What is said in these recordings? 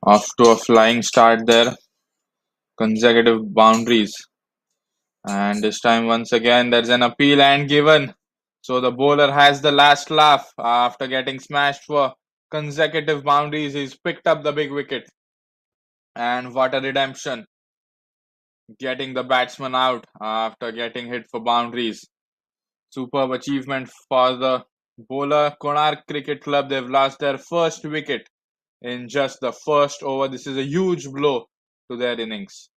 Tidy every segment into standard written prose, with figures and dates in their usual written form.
Off to a flying start there, consecutive boundaries. And this time, once again, there's an appeal and given. So the bowler has the last laugh after getting smashed for consecutive boundaries. He's picked up the big wicket. And what a redemption! Getting the batsman out after getting hit for boundaries. Superb achievement for the bowler. Konark Cricket Club, they've lost their first wicket in just the first over. This is a huge blow to their innings.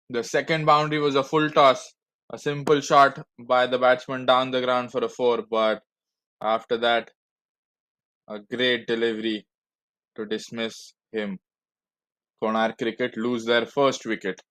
The second boundary was a full toss, a simple shot by the batsman down the ground for a four, but after that, a great delivery to dismiss him. Konark Cricket lose their first wicket.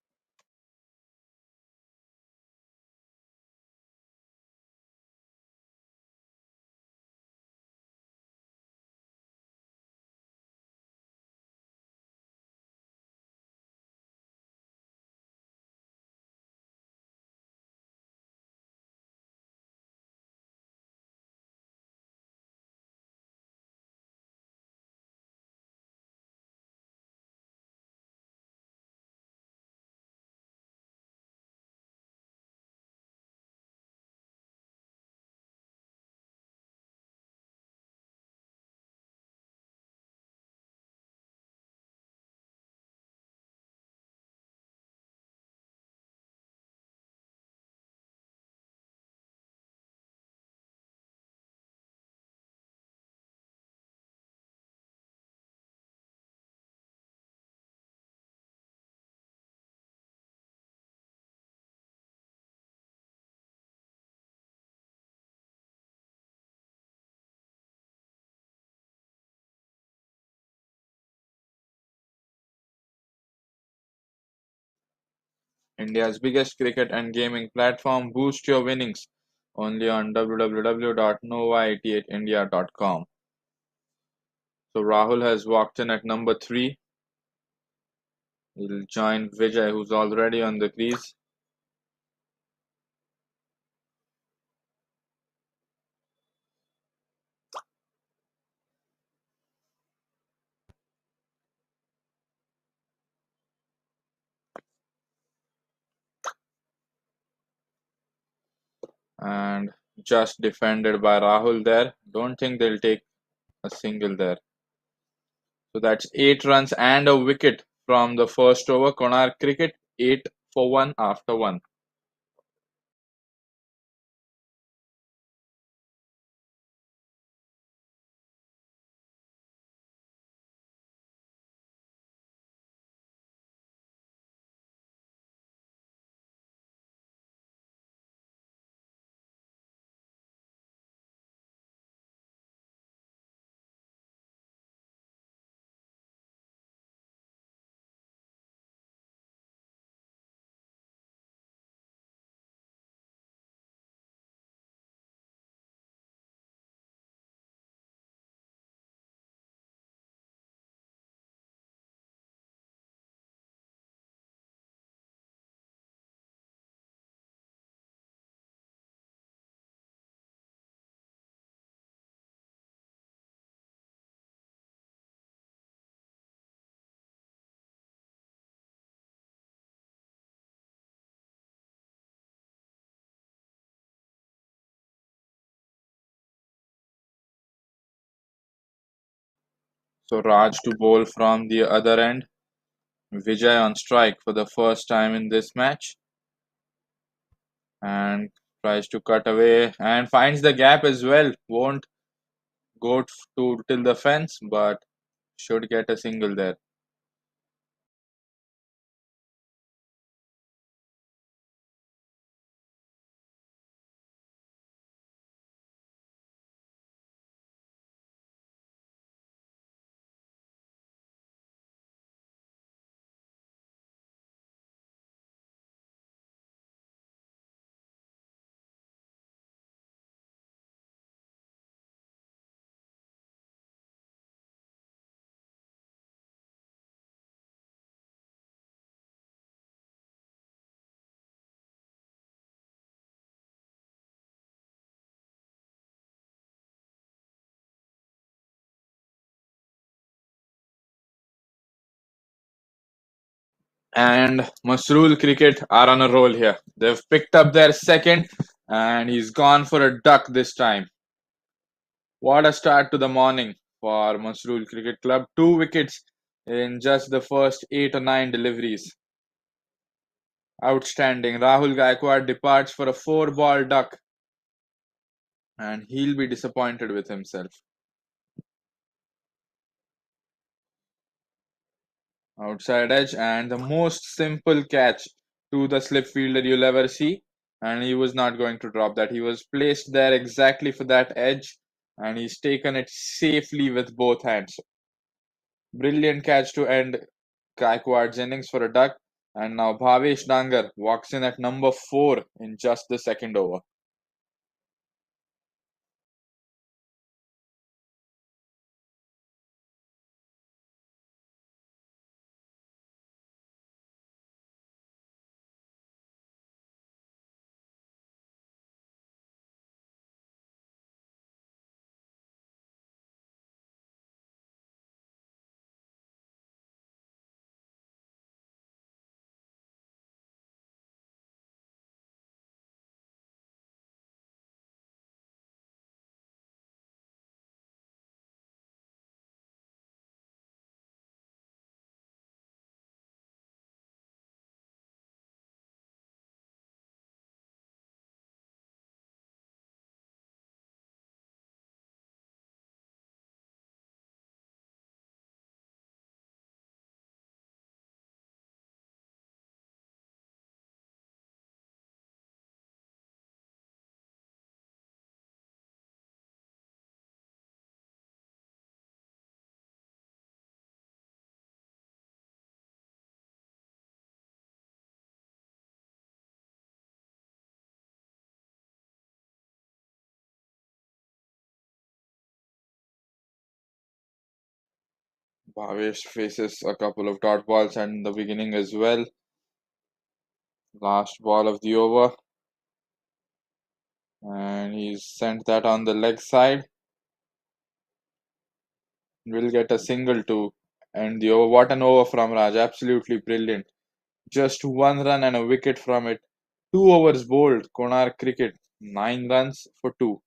India's biggest cricket and gaming platform. Boost your winnings only on www.nova88india.com. So Rahul has walked in at number 3. He'll join Vijay, who's already on the crease. And just defended by Rahul there. Don't think they'll take a single there. So that's 8 runs and a wicket from the first over. Konark Cricket 8 for 1 after 1. So Raj to bowl from the other end. Vijay on strike for the first time in this match. And tries to cut away and finds the gap as well. Won't go to till the fence, but should get a single there. And Mhasrul Cricket are on a roll here. They've picked up their second, and he's gone for a duck this time. What a start to the morning for Mhasrul Cricket Club. 2 wickets in just the first 8 or 9 deliveries. Outstanding. Rahul Gaikwad departs for a 4-ball duck, and he'll be disappointed with himself. Outside edge, and the most simple catch to the slip fielder you'll ever see. And he was not going to drop that. He was placed there exactly for that edge, and he's taken it safely with both hands. Brilliant catch to end Gaikwad's innings for a duck. And now Bhavesh Dangar walks in at number 4 in just the second over. Bhavesh faces a couple of dot balls and in the beginning as well. Last ball of the over, and he's sent that on the leg side. Will get a single to end the over. What an over from Raj! Absolutely brilliant. Just 1 run and a wicket from it. 2 overs bowled. Konark cricket. 9 runs for 2.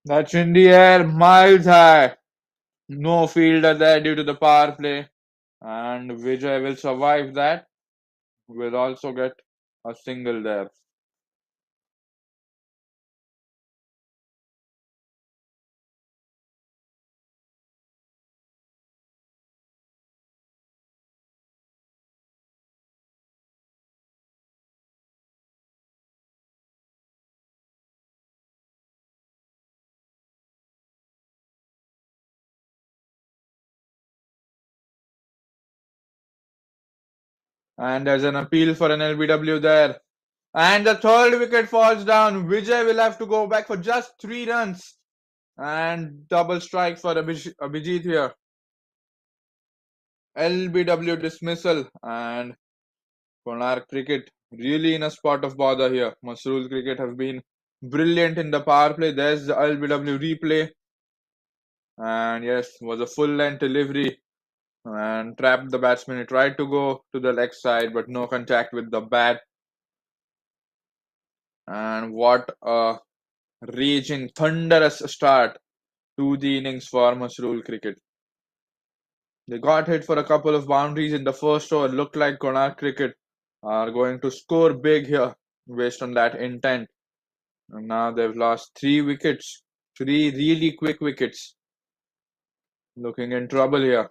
That's in the air, miles high. No fielder there due to the power play. And Vijay will survive that. Will also get a single there. And there's an appeal for an LBW there. And the third wicket falls down. Vijay will have to go back for just 3 runs. And double strike for Abhijit here. LBW dismissal, and Konark cricket really in a spot of bother here. Mhasrul cricket have been brilliant in the power play. There's the LBW replay. And yes, was a full length delivery and trapped the batsman. He tried to go to the leg side, but no contact with the bat. And what a raging, thunderous start to the innings for Mhasrul cricket. They got hit for a couple of boundaries in the first over. Looked like Konark cricket are going to score big here based on that intent. And now they've lost 3 wickets, 3 really quick wickets. Looking in trouble here.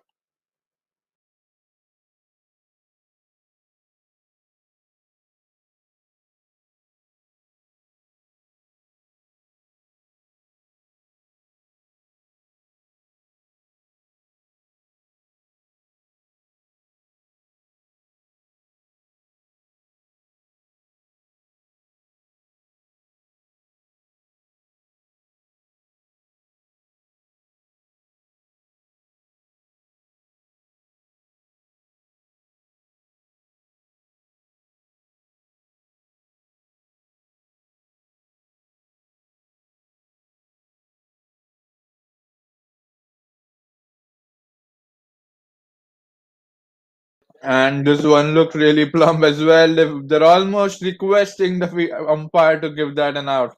And this one looked really plump as well. They're almost requesting the umpire to give that an out.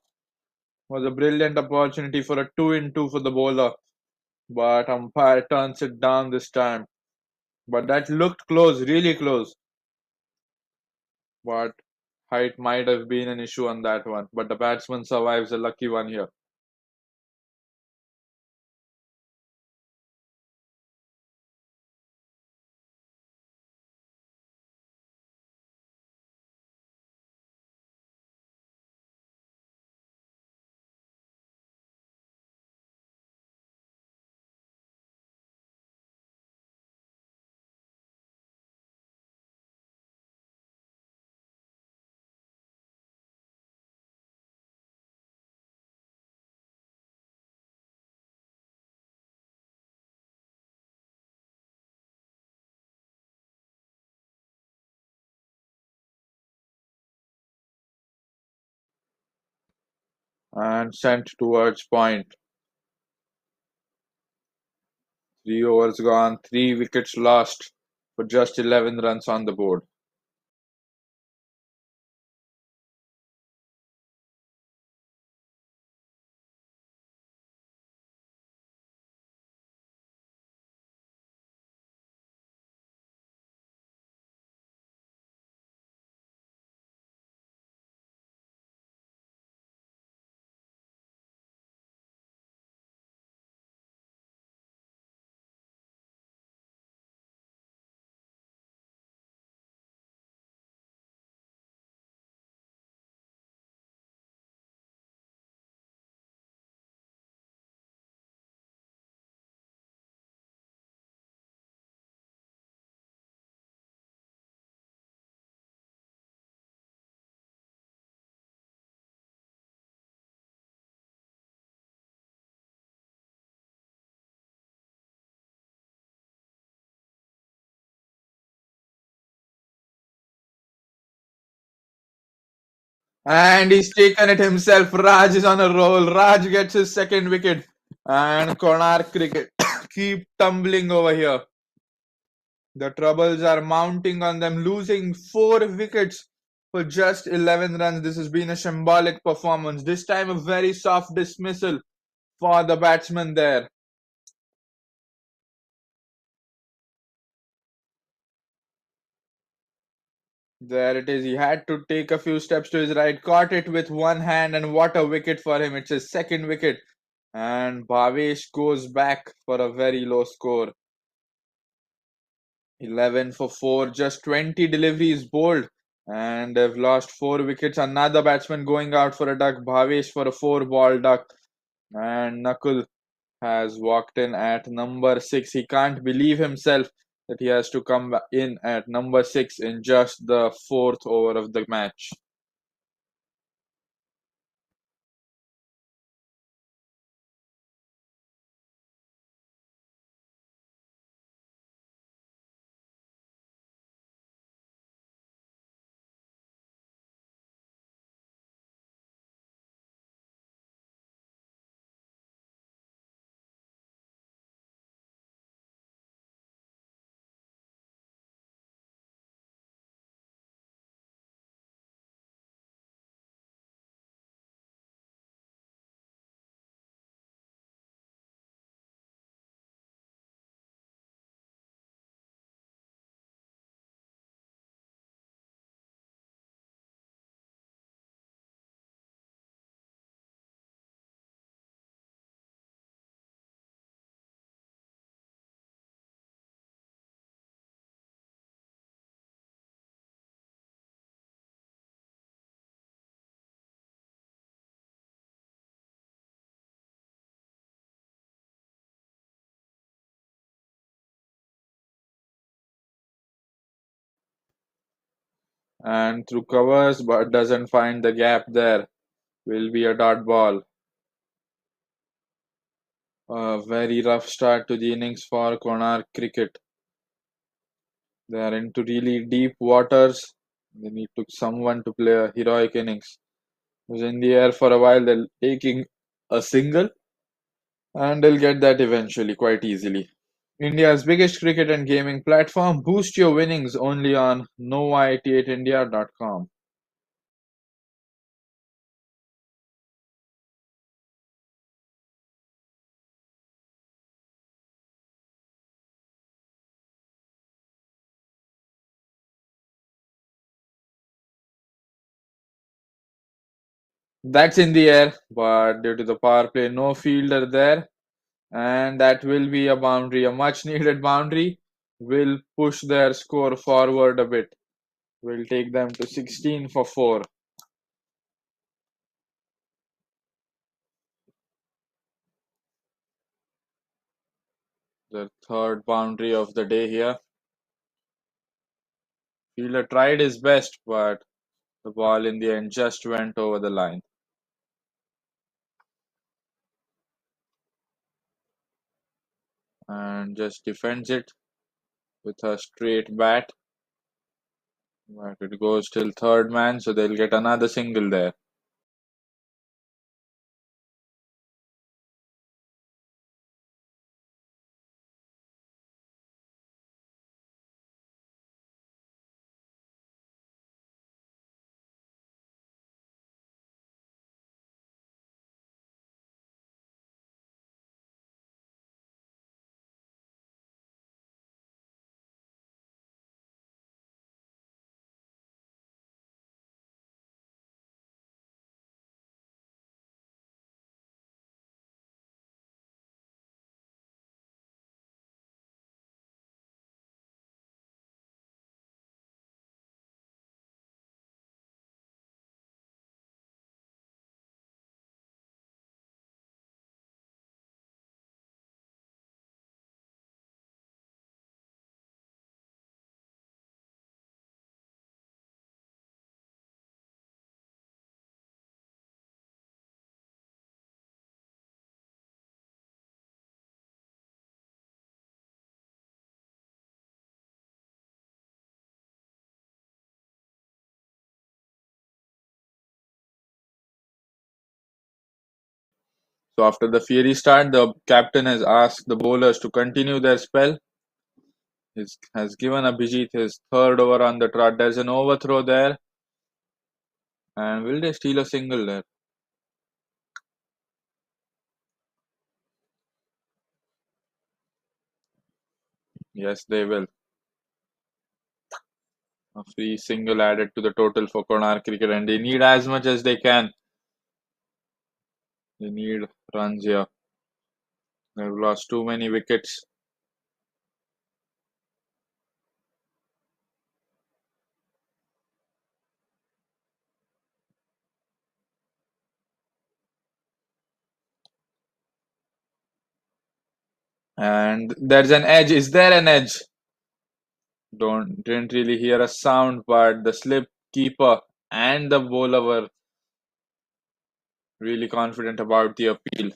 Was a brilliant opportunity for a 2-in-2 for the bowler, but umpire turns it down this time. But that looked close, really close. But height might have been an issue on that one. But the batsman survives, a lucky one here. And sent towards point. 3 overs gone, 3 wickets lost for just 11 runs on the board. And he's taken it himself. Raj is on a roll. Raj gets his second wicket. And Konark cricket keep tumbling over here. The troubles are mounting on them, losing 4 wickets for just 11 runs. This has been a symbolic performance. This time, a very soft dismissal for the batsman there. There it is. He had to take a few steps to his right, caught it with one hand, and what a wicket for him. It's his second wicket. And Bhavesh goes back for a very low score. 11 for 4, just 20 deliveries bowled, and they've lost 4 wickets. Another batsman going out for a duck, Bhavesh for a 4-ball duck, and Nakul has walked in at number 6. He can't believe himself that he has to come in at number 6 in just the fourth over of the match. and through covers but doesn't find the gap there. Will be a dot ball. A very rough start to the innings for Konark cricket. They are into really deep waters. They need to someone to play a heroic innings. Was in the air for a while. They're taking a single, and they'll get that eventually quite easily. India's biggest cricket and gaming platform. Boost your winnings only on nova88india.com. That's in the air, but due to the power play, no fielder there, and that will be a boundary, a much needed boundary. Will push their score forward a bit. Will take them to 16 for 4. The third boundary of the day here. Fielder tried his best, but the ball in the end just went over the line. And just defends it with a straight bat. But it goes till third man, so they'll get another single there. So after the fiery start, the captain has asked the bowlers to continue their spell. He has given Abhijit his third over on the trot. There's an overthrow there. And will they steal a single there? Yes, they will. A free single added to the total for Konark Cricket, and they need as much as they can. They need runs here. They've lost too many wickets. And there's an edge. Is there an edge? Didn't really hear a sound, but the slip keeper and the bowler were really confident about the appeal.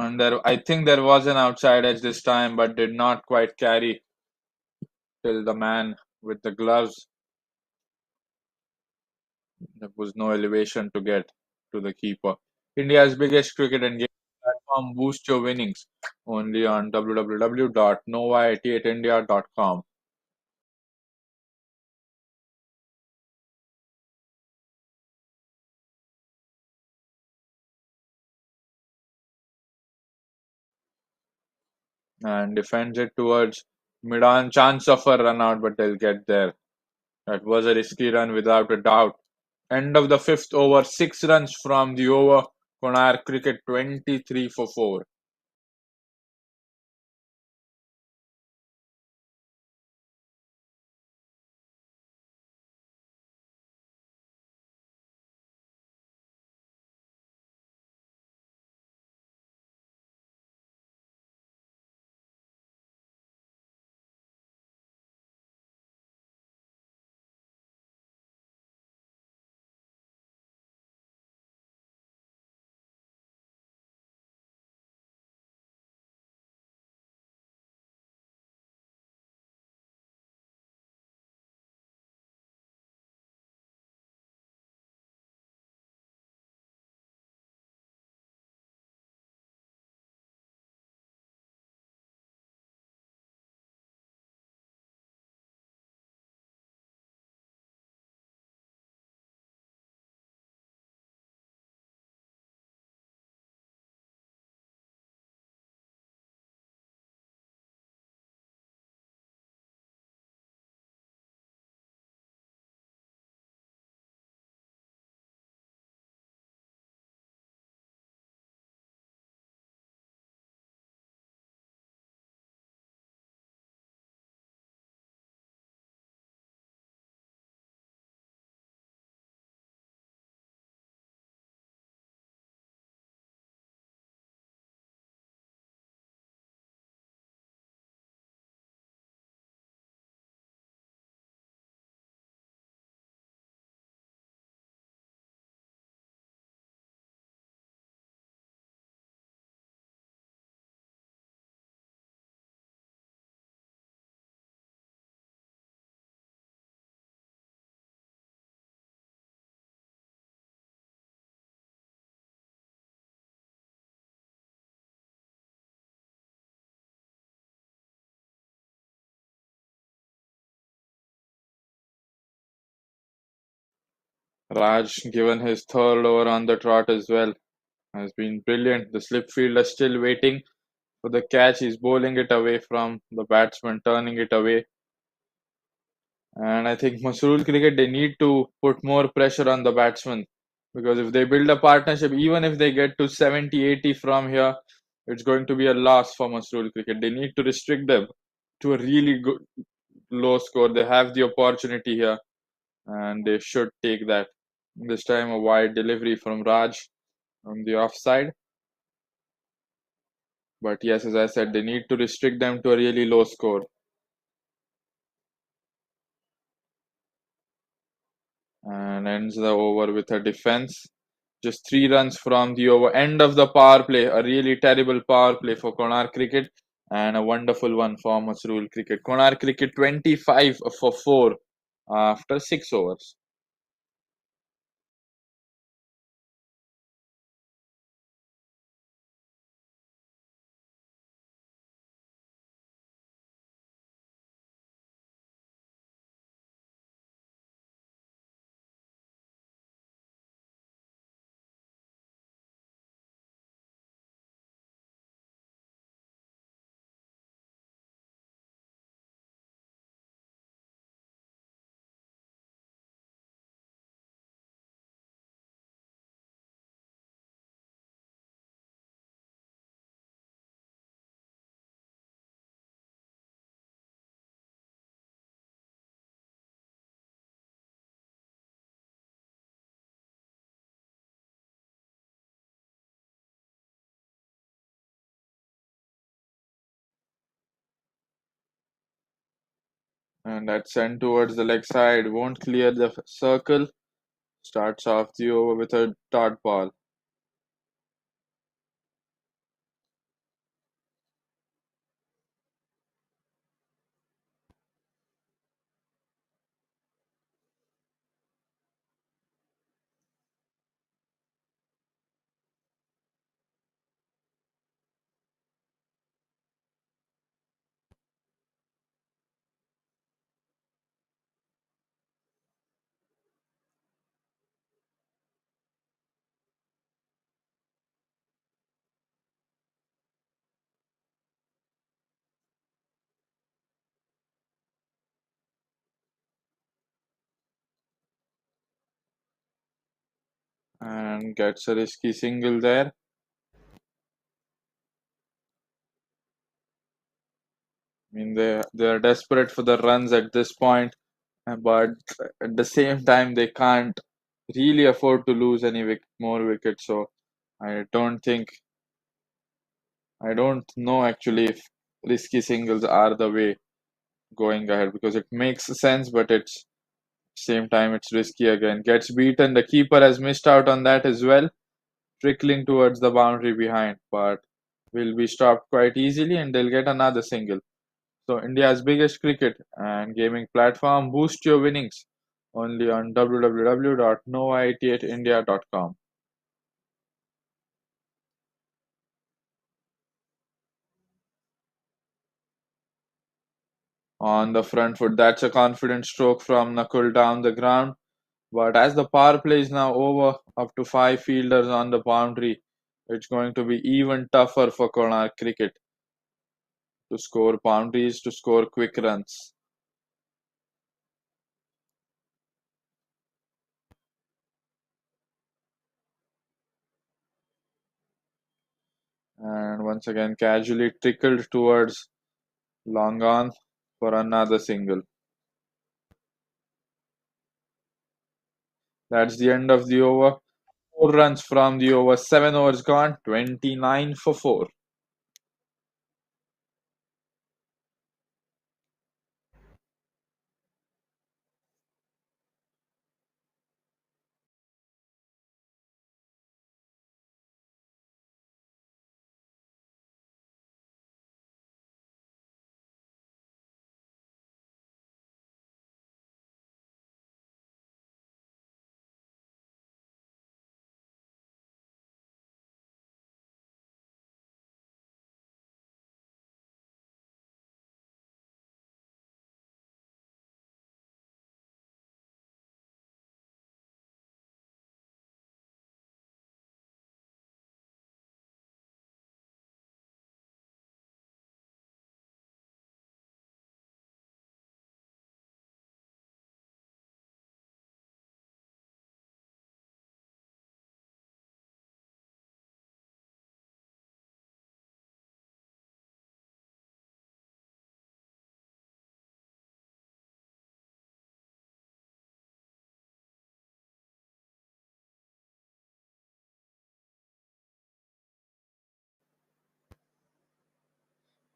And I think there was an outside edge this time, but did not quite carry. till the man with the gloves, there was no elevation to get to the keeper. India's biggest cricket and game platform. Boost your winnings only on www.nova88india.com. And defends it towards mid-on. Chance of a run out, but they'll get there. That was a risky run without a doubt. End of the fifth over, 6 runs from the over. Konark cricket 23 for 4. Raj, given his third over on the trot as well, has been brilliant. The slip fielder still waiting for the catch. He's bowling it away from the batsman, turning it away. And I think Mhasrul cricket, they need to put more pressure on the batsman, because if they build a partnership, even if they get to 70, 80 from here, it's going to be a loss for Mhasrul cricket. They need to restrict them to a really good low score. They have the opportunity here and they should take that. This time a wide delivery from Raj on the offside. But yes, as I said, they need to restrict them to a really low score. And ends the over with a defense. Just 3 runs from the over. End of the power play. A really terrible power play for Konark cricket. And a wonderful one for Mhasrul cricket. Konark cricket 25 for 4 after 6 overs. And that's sent towards the leg side. Won't clear the circle. Starts off the over with a dot ball. and gets a risky single there. I mean, they are desperate for the runs at this point, but at the same time, they can't really afford to lose any more wickets. So I don't think, I don't know actually if risky singles are the way going ahead, because it makes sense, but it's same time it's risky again. Gets beaten. The keeper has missed out on that as well, trickling towards the boundary behind, but will be stopped quite easily and they'll get another single. So India's biggest cricket and gaming platform, boost your winnings only on www.nova88india.com. On the front foot, that's a confident stroke from Nakul down the ground. But as the power play is now over, up to 5 fielders on the boundary, it's going to be even tougher for Konark cricket to score boundaries, to score quick runs. And once again, casually trickled towards long on for another single. That's the end of the over. 4 runs from the over, 7 overs gone, 29 for 4.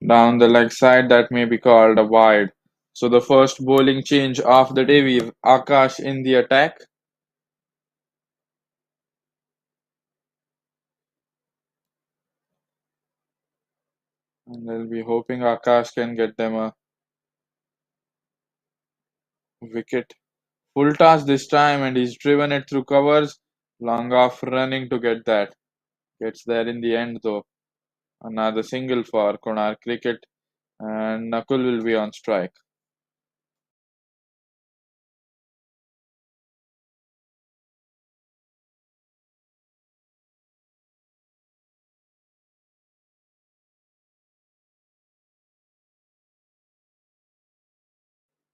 Down the leg side, that may be called a wide. So the first bowling change of the day, we've Akash in the attack. And they'll be hoping Akash can get them a wicket. Full toss this time, and he's driven it through covers. Long off running to get that. Gets there in the end though. Another single for Konark cricket, and Nakul will be on strike.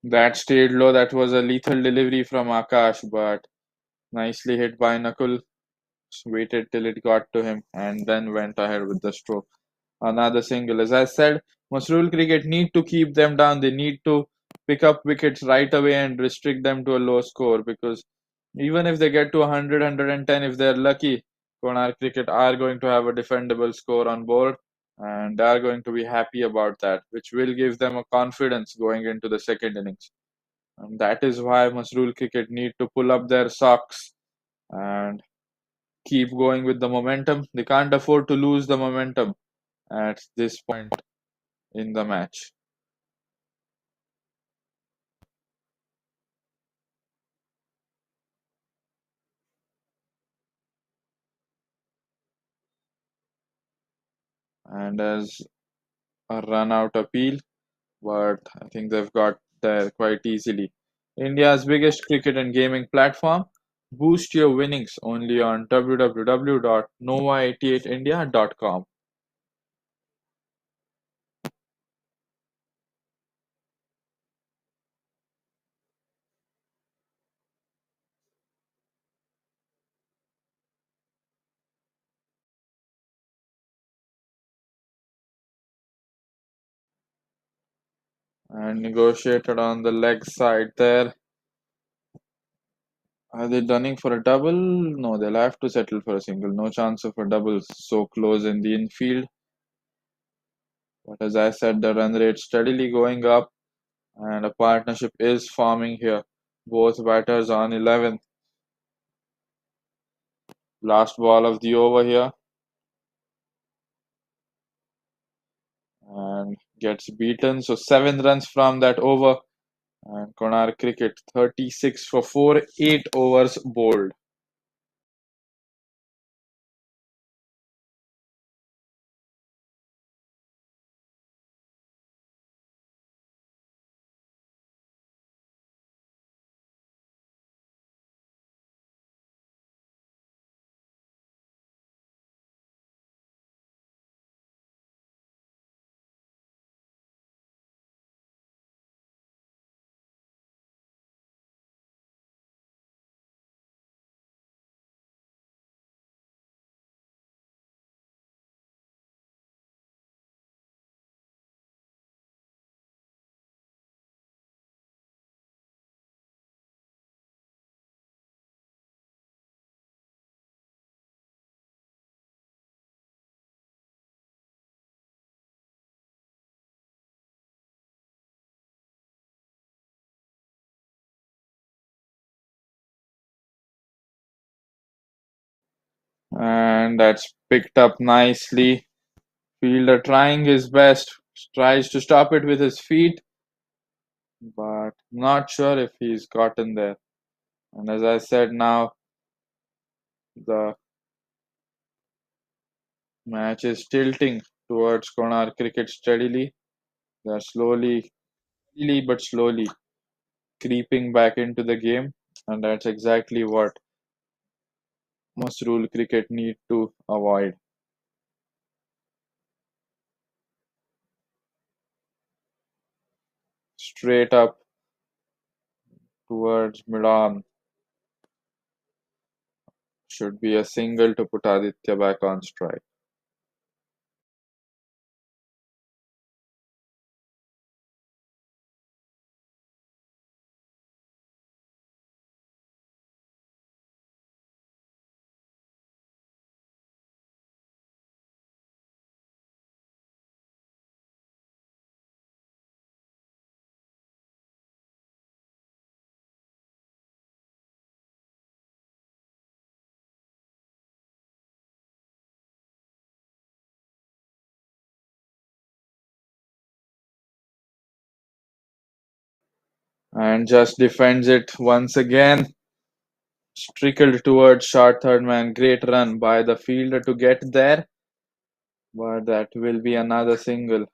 That stayed low. That was a lethal delivery from Akash, but nicely hit by Nakul. Waited till it got to him and then went ahead with the stroke. Another single. As I said, Mhasrul cricket need to keep them down. They need to pick up wickets right away and restrict them to a low score, because even if they get to 100, 110, if they're lucky, Konark cricket are going to have a defendable score on board and they are going to be happy about that, which will give them a confidence going into the second innings. And that is why Mhasrul cricket need to pull up their socks and keep going with the momentum. They can't afford to lose the momentum at this point in the match. And as a run out appeal, but I think they've got there quite easily. India's biggest cricket and gaming platform. Boost your winnings only on www.nova88india.com. and negotiated on the leg side there. Are they gunning for a double? No, they'll have to settle for a single. No chance of a double so close in the infield. But as I said, the run rate steadily going up and a partnership is forming here. Both batters on 11. Last ball of the over here and gets beaten. So 7 runs from that over. And Konark cricket 36 for 4, 8 overs bowled. And that's picked up nicely. Fielder trying his best, tries to stop it with his feet, but not sure if he's gotten there. And as I said, now the match is tilting towards Konark cricket steadily. They're slowly but slowly creeping back into the game, and that's exactly what Mhasrul cricket need to avoid. Straight up towards mid-on should be a single to put Aditya back on strike. And just defends it once again. Trickled towards short third man. Great run by the fielder to get there, but that will be another single.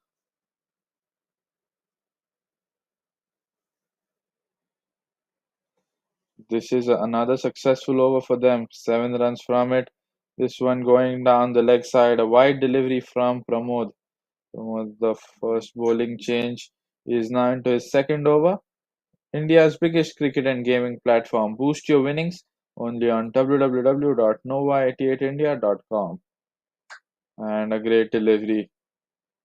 This is another successful over for them. 7 runs from it. This one going down the leg side. A wide delivery from Pramod. Pramod, the first bowling change, is now into his second over. India's biggest cricket and gaming platform. Boost your winnings only on www.nova88india.com. And a great delivery.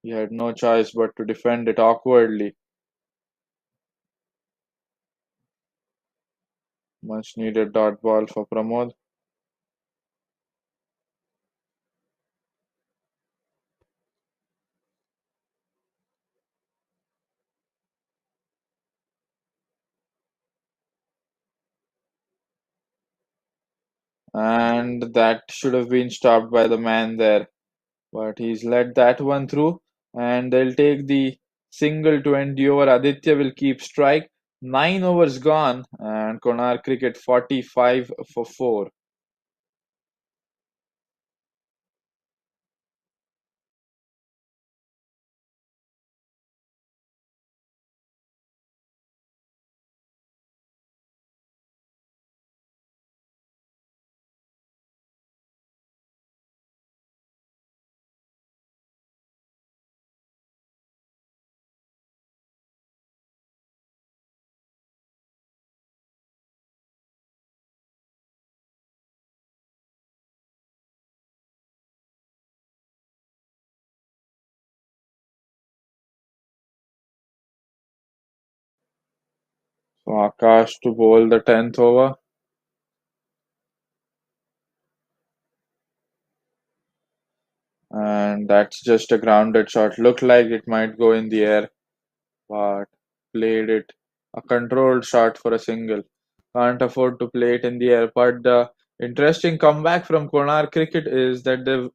He had no choice but to defend it awkwardly. Much needed dot ball for Pramod. And that should have been stopped by the man there. But he's let that one through. And they'll take the single to end the over. Aditya will keep strike. 9 overs gone. And Konark cricket 45 for 4. Akash to bowl the 10th over, and that's just a grounded shot. Looked like it might go in the air, but played it a controlled shot for a single. Can't afford to play it in the air. But the interesting comeback from Konark cricket is that they've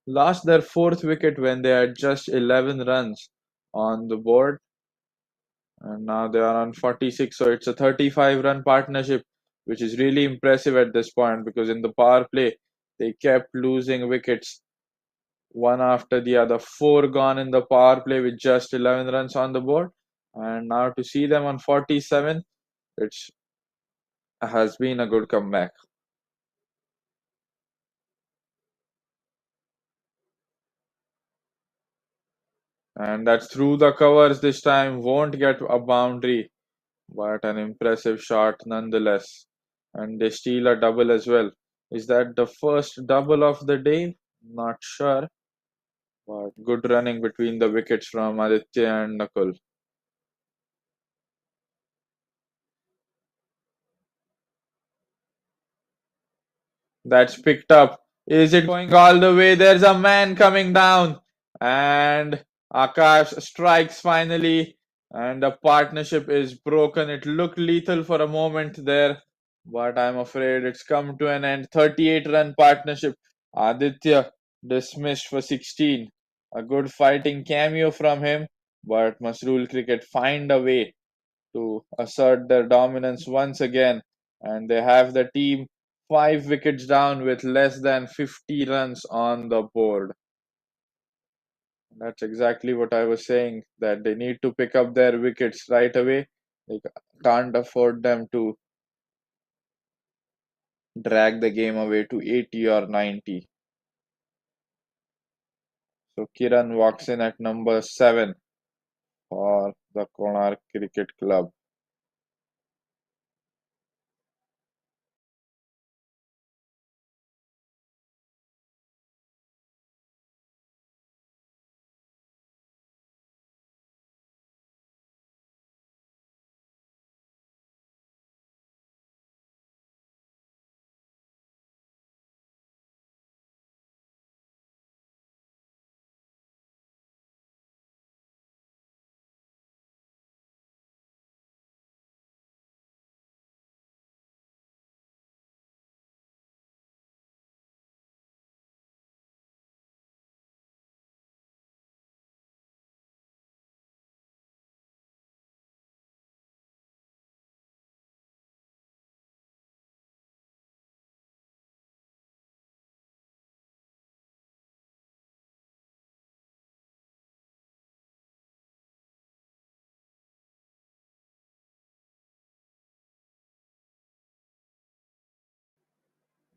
lost their fourth wicket when they had just 11 runs on the board, and now they are on 46. So it's a 35-run partnership, which is really impressive at this point because in the power play they kept losing wickets one after the other. Four gone in the power play with just 11 runs on the board, and now to see them on 47, it has been a good comeback. And that's through the covers this time. Won't get a boundary, but an impressive shot nonetheless. And they steal a double as well. Is that the first double of the day? Not sure, but good running between the wickets from Aditya and Nakul. That's picked up. Is it going all the way? There's a man coming down. And Akash strikes finally. And the partnership is broken. It looked lethal for a moment there. But I'm afraid it's come to an end. 38-run partnership. Aditya dismissed for 16. A good fighting cameo from him. But Mhasrul cricket find a way to assert their dominance once again, and they have the team 5 wickets down with less than 50 runs on the board. That's exactly what I was saying, that they need to pick up their wickets right away. They can't afford them to drag the game away to 80 or 90. So Kiran walks in at number 7 for the Konark Cricket Club.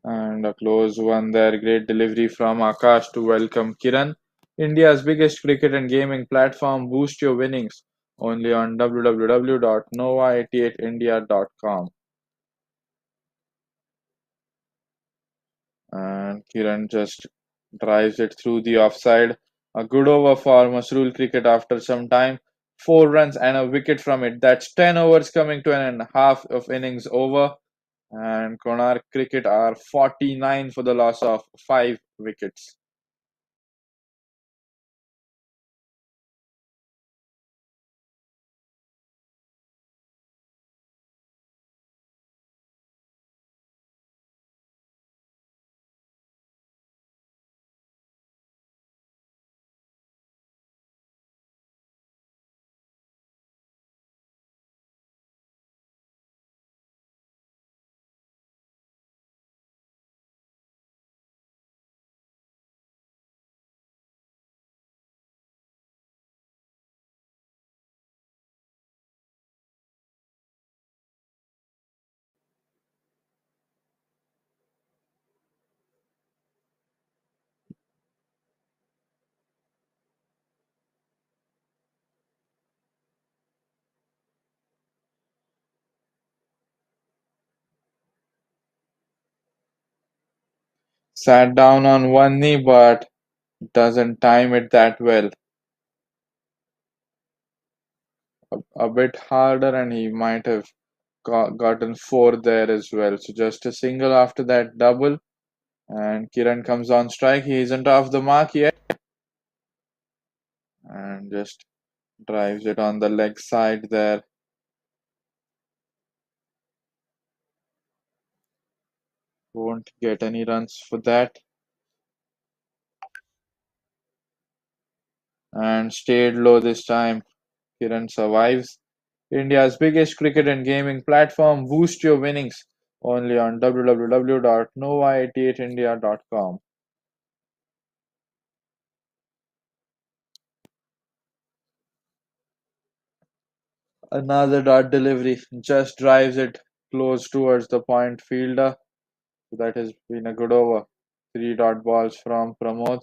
And a close one there. Great delivery from Akash to welcome Kiran. India's biggest cricket and gaming platform. Boost your winnings only on www.nova88india.com. And Kiran just drives it through the offside. A good over for Mhasrul cricket after some time. 4 runs and a wicket from it. That's 10 overs coming to an and a half of innings over. And Konark cricket are 49 for the loss of 5 wickets. Sat down on one knee but doesn't time it that well. A bit harder and he might have gotten four there as well. So just a single after that double. And Kiran comes on strike. He isn't off the mark yet. And just drives it on the leg side there. Won't get any runs for that. And stayed low this time. Kiran survives. India's biggest cricket and gaming platform. Boost your winnings only on www.nova88india.com. Another dot delivery just drives it close towards the point fielder. So that has been a good over. Three dot balls from Pramod.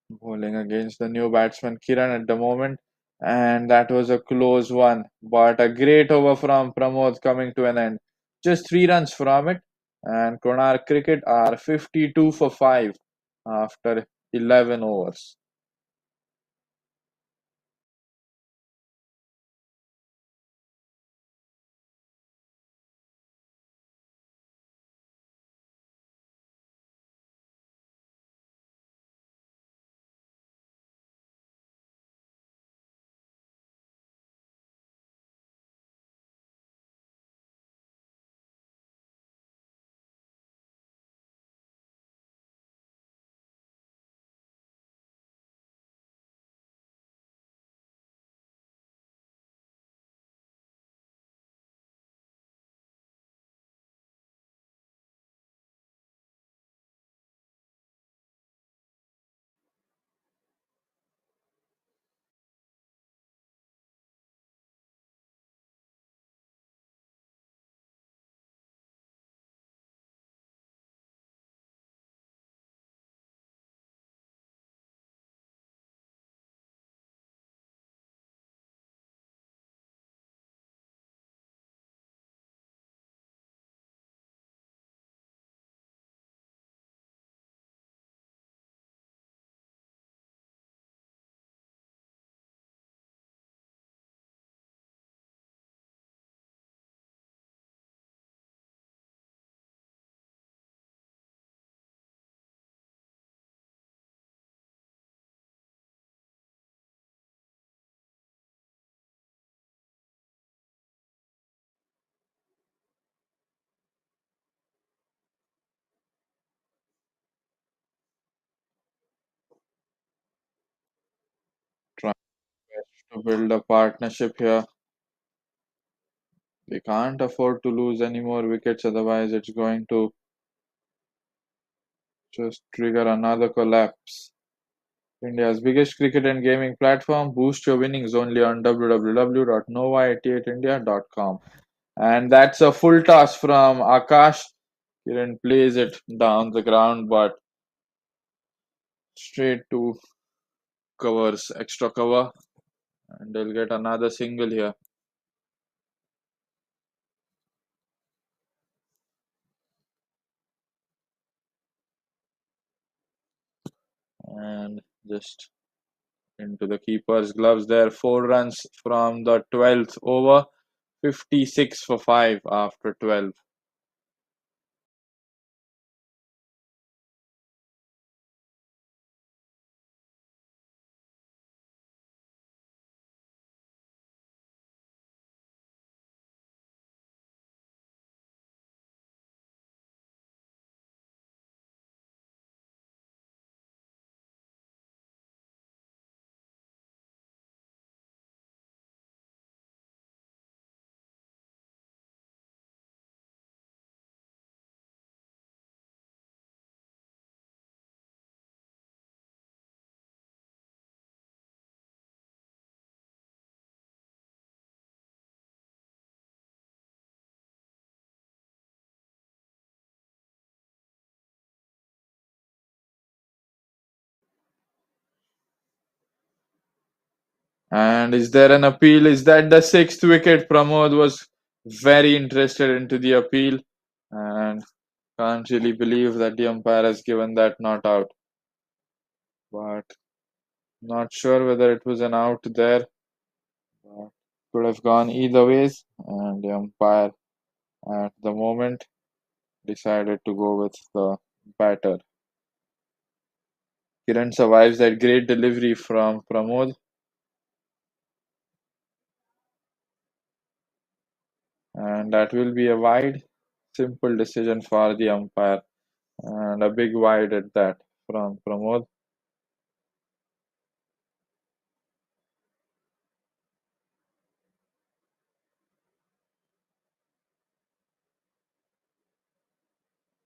Bowling against the new batsman Kiran at the moment. And that was a close one. But a great over from Pramod coming to an end. Just 3 runs from it. And Konark Cricket are 52 for 5 after 11 overs. Trying to build a partnership here. They can't afford to lose any more wickets, otherwise, it's going to just trigger another collapse. India's biggest cricket and gaming platform. Boost your winnings only on www.nova88india.com. And that's a full toss from Akash. Kiran plays it down the ground, but straight to covers, extra cover. And they'll get another single here. And just into the keeper's gloves there. 4 runs from the 12th over. 56 for 5 after 12. And is there an appeal? Is that the sixth wicket? Pramod was very interested into the appeal and can't really believe that the umpire has given that not out. But not sure whether it was an out there. But could have gone either ways, and the umpire at the moment decided to go with the batter. Kiran survives that great delivery from Pramod, and that will be a wide, simple decision for the umpire, and a big wide at that from Pramod.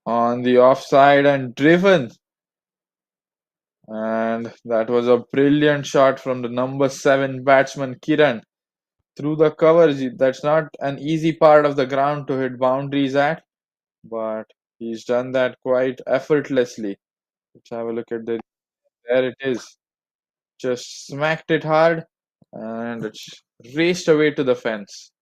On the offside and driven, and that was a brilliant shot from the number 7 batsman Kiran through the covers. That's not an easy part of the ground to hit boundaries at, but he's done that quite effortlessly. Let's have a look at the. There it is. Just smacked it hard, and it's raced away to the fence.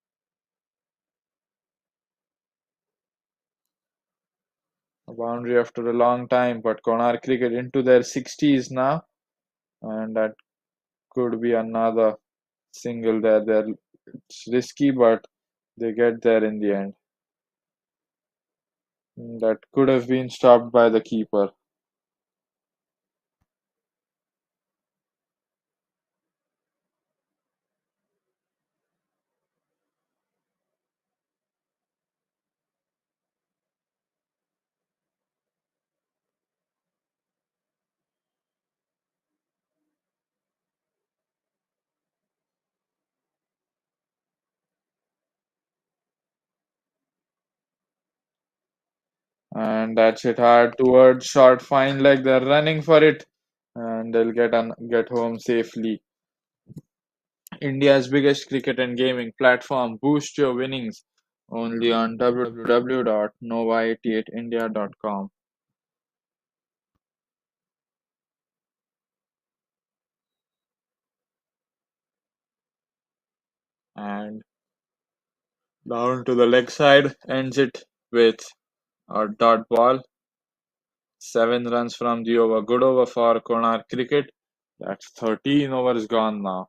A boundary after a long time, but Konark cricket into their 60s now, and that could be another single there. It's risky, but they get there in the end. That could have been stopped by the keeper. And that's it hard towards short fine leg. They're running for it, and they'll get home safely. India's biggest cricket and gaming platform. Boost your winnings only on www.nova88india.com. And down to the leg side, ends it with a dot ball. 7 runs from the over. Good over for Konark cricket. That's 13 overs gone now.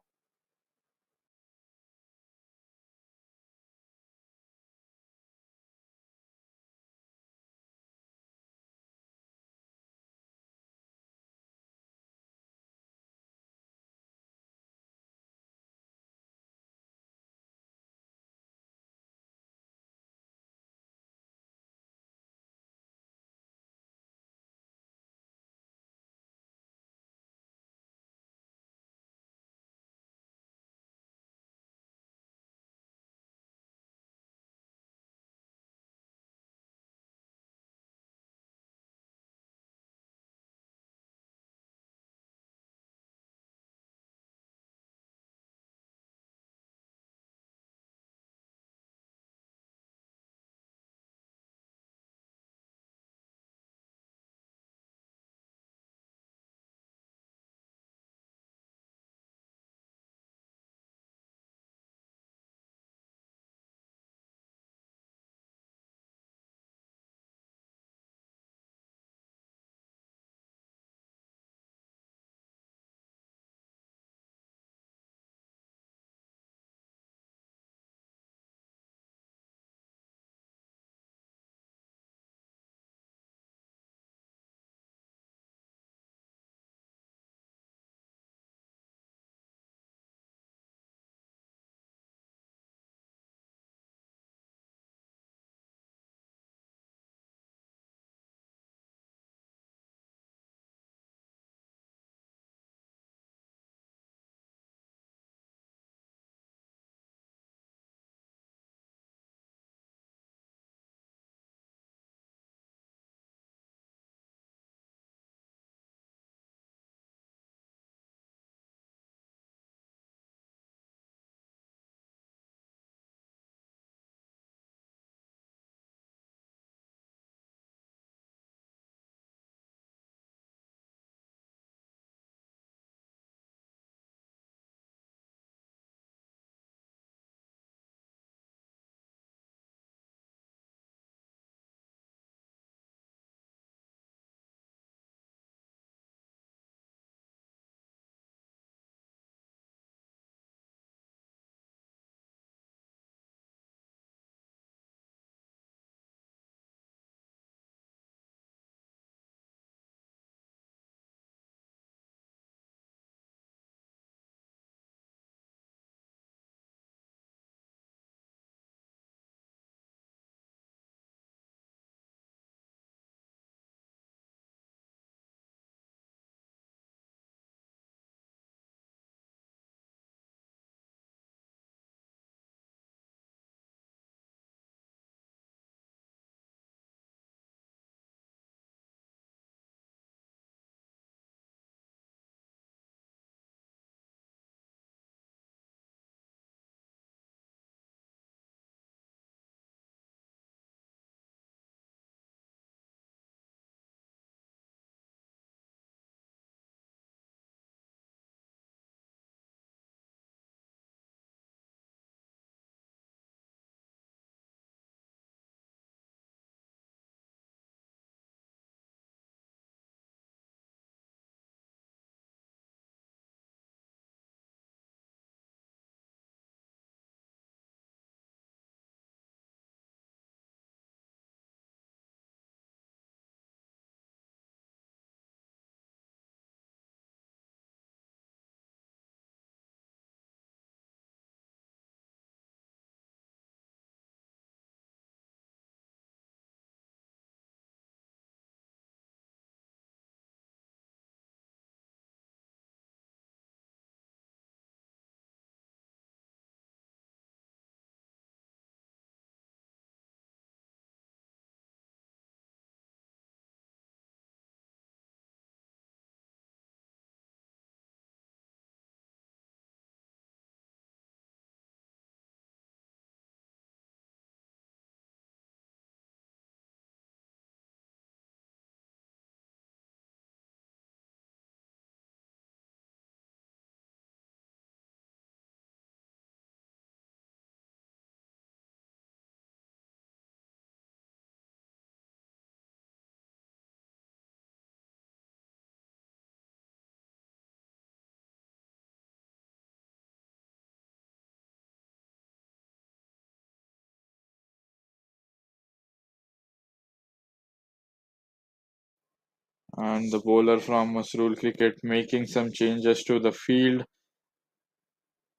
And the bowler from Mhasrul Cricket making some changes to the field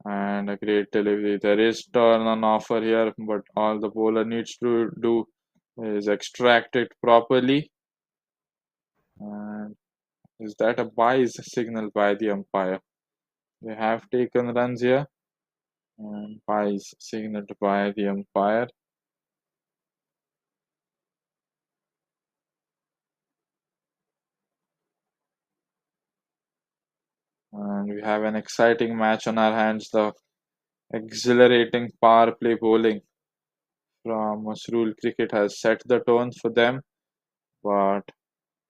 and a great delivery. There is turn on offer here, but all the bowler needs to do is extract it properly. And is that a buys signal by the umpire? They have taken runs here and buys signaled by the umpire. And we have an exciting match on our hands. The exhilarating power play bowling from Mhasrul Cricket has set the tone for them, but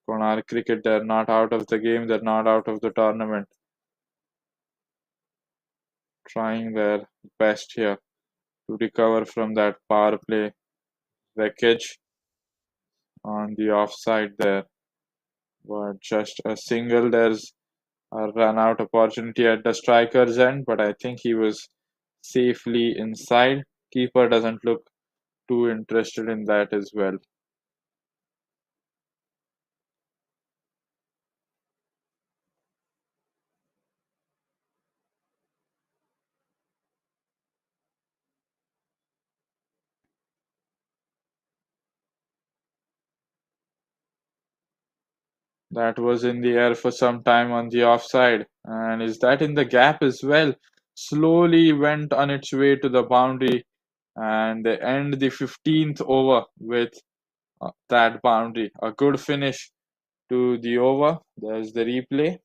Konark Cricket, they're not out of the game, they're not out of the tournament. Trying their best here to recover from that power play wreckage on the offside there. But just a single, there's a run out opportunity at the striker's end, but I think he was safely inside. Keeper doesn't look too interested in that as well. That was in the air for some time on the offside. And is that in the gap as well? Slowly went on its way to the boundary and they end the 15th over with that boundary. A good finish to the over. There's the replay.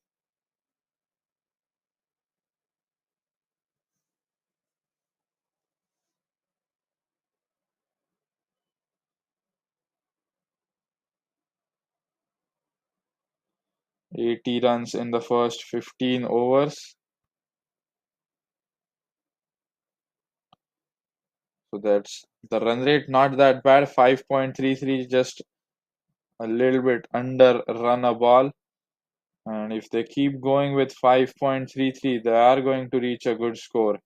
80 runs in the first 15 overs. So that's the run rate, not that bad. 5.33, just a little bit under run a ball. And if they keep going with 5.33, they are going to reach a good score.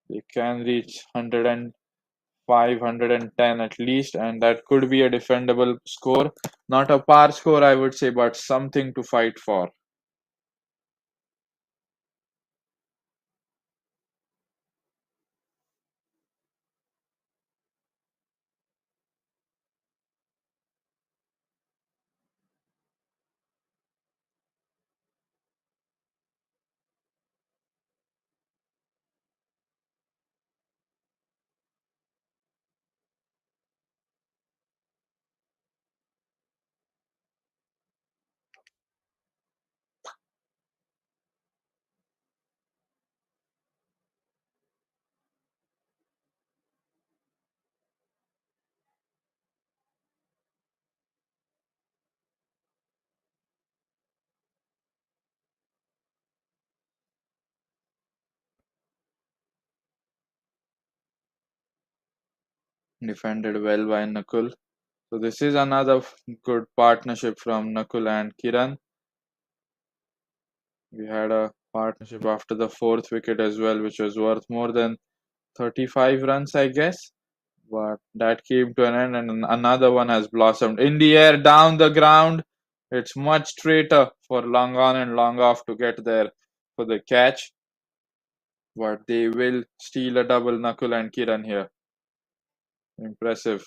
They can reach 105, 110 at least, and that could be a defendable score. Not a par score, I would say, but something to fight for. Defended well by Nakul. So this is another good partnership from Nakul and Kiran. We had a partnership after the fourth wicket as well, which was worth more than 35 runs, I guess. But that came to an end, and another one has blossomed. In the air, down the ground. It's much straighter for long on and long off to get there for the catch. But they will steal a double, Nakul and Kiran here. Impressive.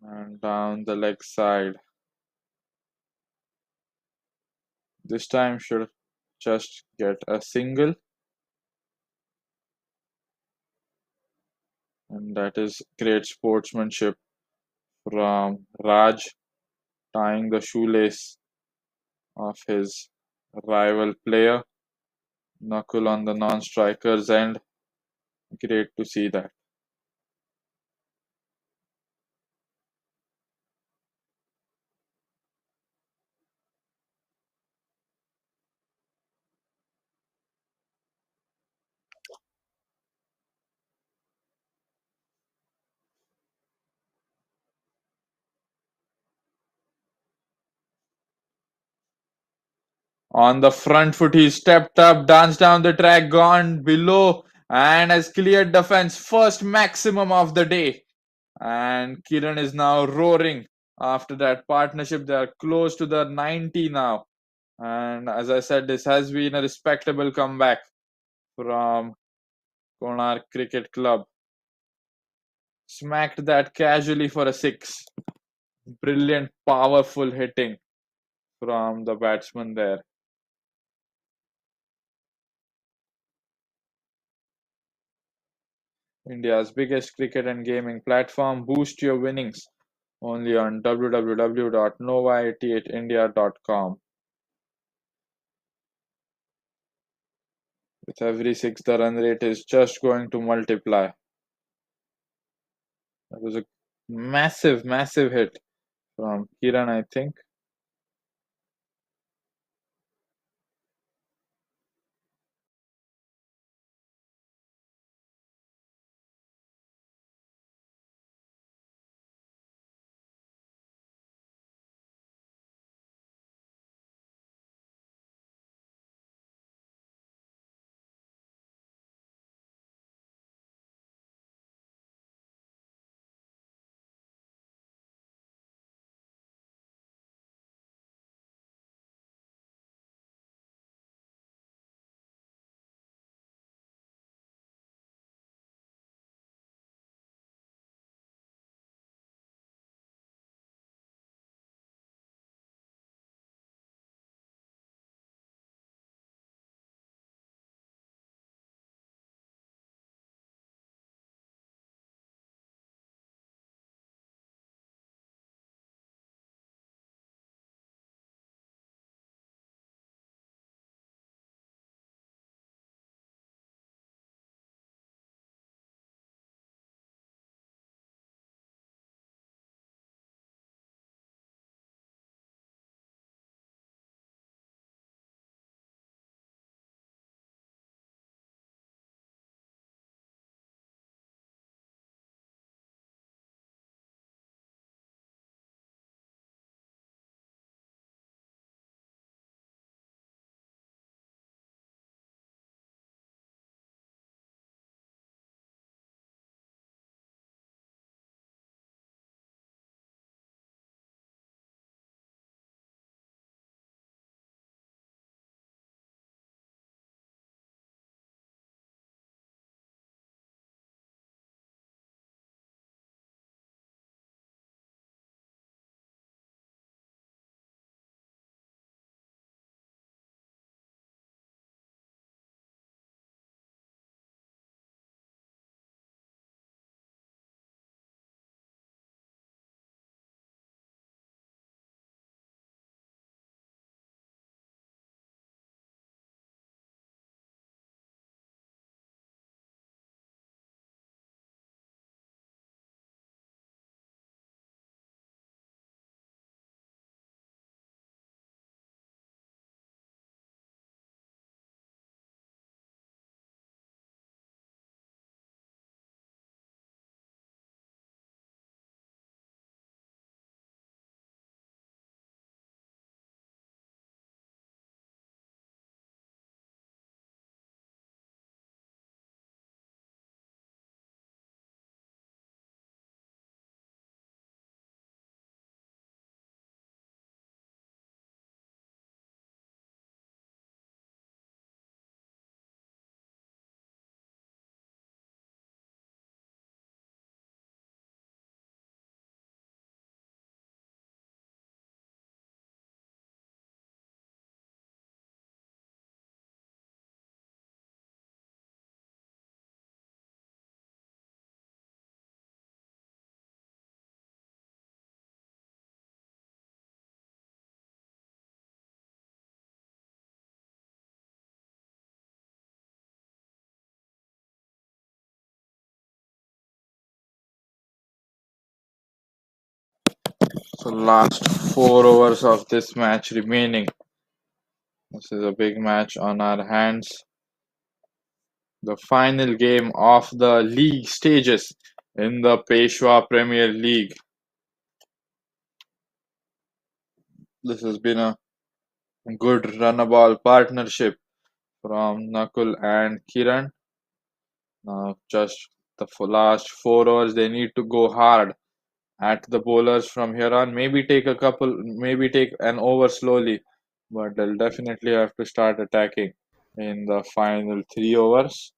And down the leg side. This time should just get a single. And that is great sportsmanship from Raj, tying the shoelace of his rival player. Nakul on the non-striker's end. Great to see that. On the front foot, he stepped up, danced down the track, gone below, and has cleared the fence. First maximum of the day. And Kiran is now roaring after that partnership. They are close to the 90 now. And as I said, this has been a respectable comeback from Konark Cricket Club. Smacked that casually for a six. Brilliant, powerful hitting from the batsman there. India's biggest cricket and gaming platform. Boost your winnings only on www.nova88india.com. With every six, the run rate is just going to multiply. That was a massive, massive hit from Kiran, I think. So, last 4 overs of this match remaining. This is a big match on our hands. The final game of the league stages in the Peshwa Premier League. This has been a Good runnable partnership from Nakul and Kiran. Now, just the last 4 overs, they need to go hard at the bowlers from here on. Maybe take an over slowly, but they'll definitely have to start attacking in the final 3 overs.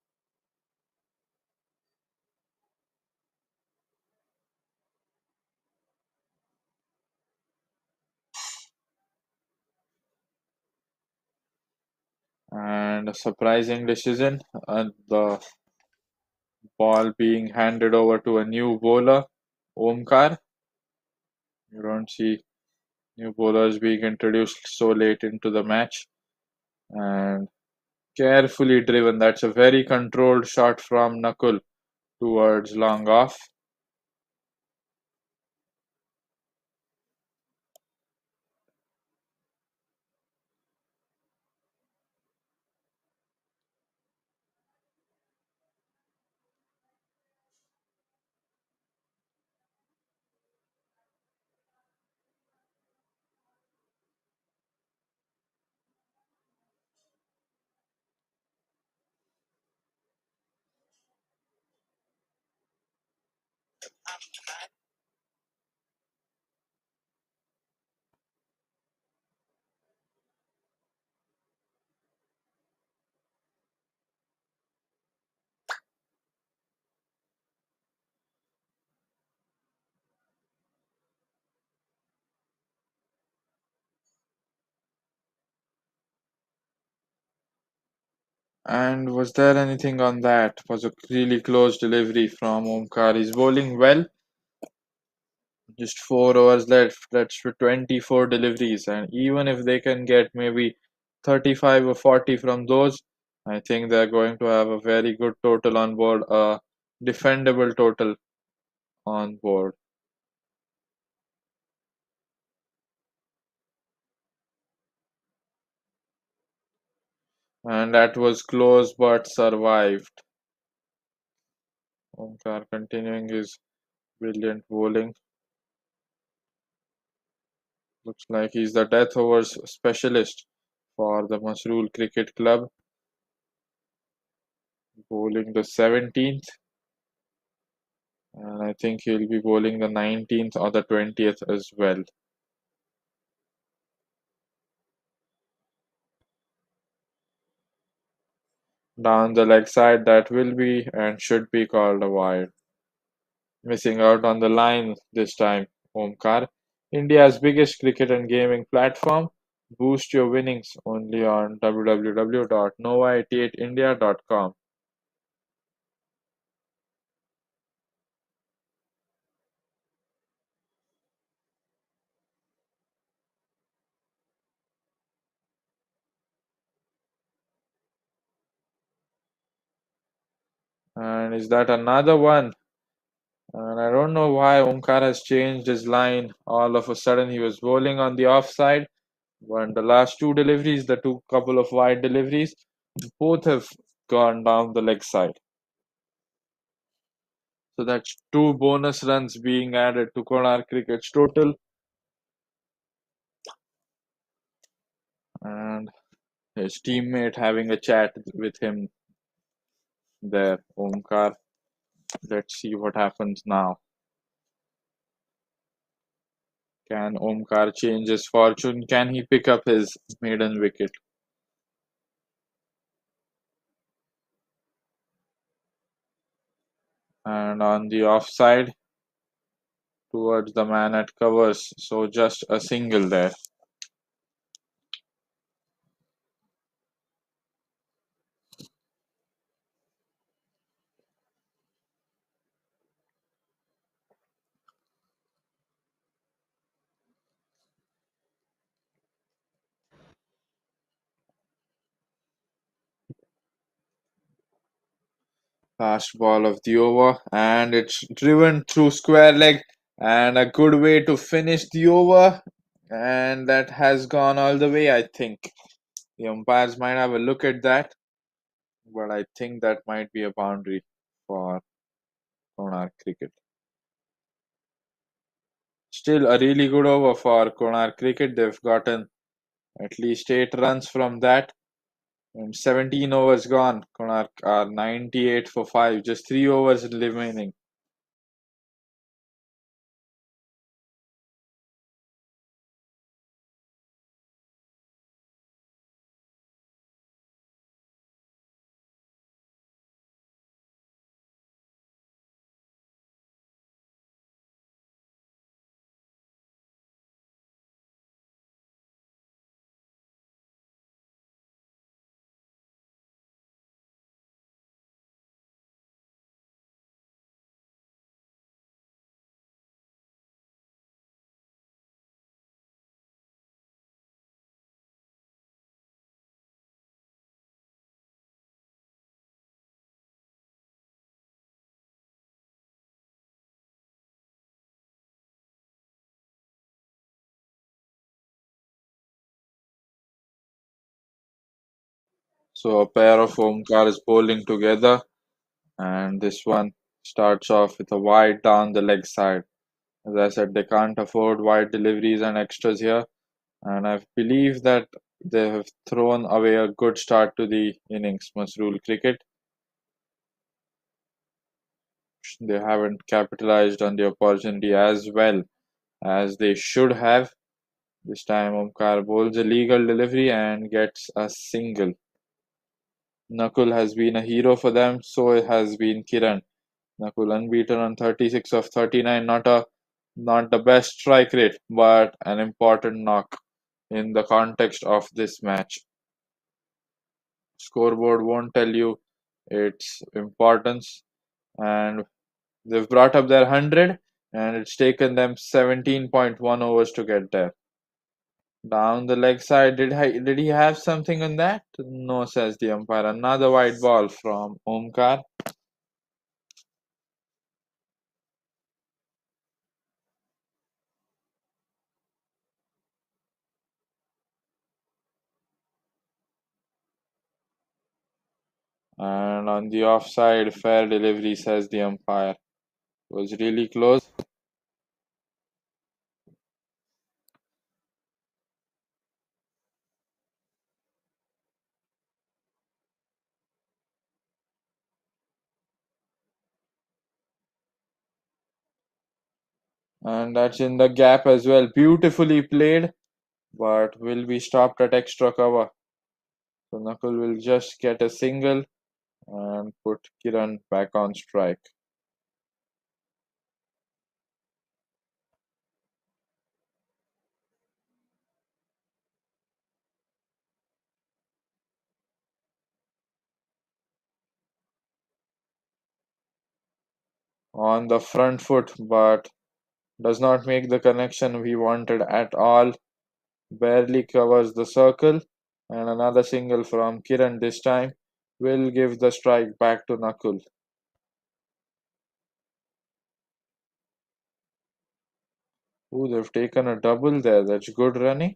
And a surprising decision, the ball being handed over to a new bowler, Omkar. You don't see new bowlers being introduced so late into the match. And carefully driven. That's a very controlled shot from Nakul towards long off. And was there anything on that? Was a really close delivery from Omkar. He's bowling well. Just 4 overs left. That's for 24 deliveries. And even if they can get maybe 35 or 40 from those, I think they're going to have a very good total on board, a defendable total on board. And that was close but survived. Omkar continuing his brilliant bowling. Looks like he's the death overs specialist for the Mhasrul Cricket Club, bowling the 17th, and I think he'll be bowling the 19th or the 20th as well. Down the leg side, that will be and should be called a wide. Missing out on the line this time, Omkar. India's biggest cricket and gaming platform. Boost your winnings only on www.nova88india.com. And is that another one? And I don't know why Omkar has changed his line. All of a sudden, he was bowling on the offside. But the last two deliveries, the two couple of wide deliveries, both have gone down the leg side. So that's two bonus runs being added to Konark Cricket's total. And his teammate having a chat with him there, Omkar. Let's see what happens now. Can Omkar change his fortune? Can he pick up his maiden wicket? And on the offside, towards the man at covers. So just a single there. Last ball of the over, and it's driven through square leg, and a good way to finish the over. And that has gone all the way, I think. The umpires might have a look at that, but I think that might be a boundary for Konark Cricket. Still a really good over for Konark Cricket. They've gotten At least 8 runs from that. And 17 overs gone. Konark are 98 for 5. Just 3 overs remaining. So a pair of Omkars bowling together, and this one starts off with a wide down the leg side. As I said, they can't afford wide deliveries and extras here, and I believe that they have thrown away a good start to the innings. Mhasrul cricket, they haven't capitalized on the opportunity as well as they should have. This time, Omkar bowls a legal delivery and gets a single. Nakul has been a hero for them, so has been Kiran. Nakul unbeaten on 36 of 39, not the best strike rate, but an important knock in the context of this match. Scoreboard won't tell you its importance, and they've brought up their 100, and it's taken them 17.1 overs to get there. Down the leg side, did he have something on that? No, says the umpire. Another white ball from Omkar. And on the offside, fair delivery, says the umpire. Was really close. And that's in the gap as well. Beautifully played, but will be stopped at extra cover. So Nakul will just get a single and put Kiran back on strike. On the front foot, but does not make the connection we wanted at all. Barely covers the circle, and another single from Kiran this time will give the strike back to Nakul. Ooh, they've taken a double there. That's good running.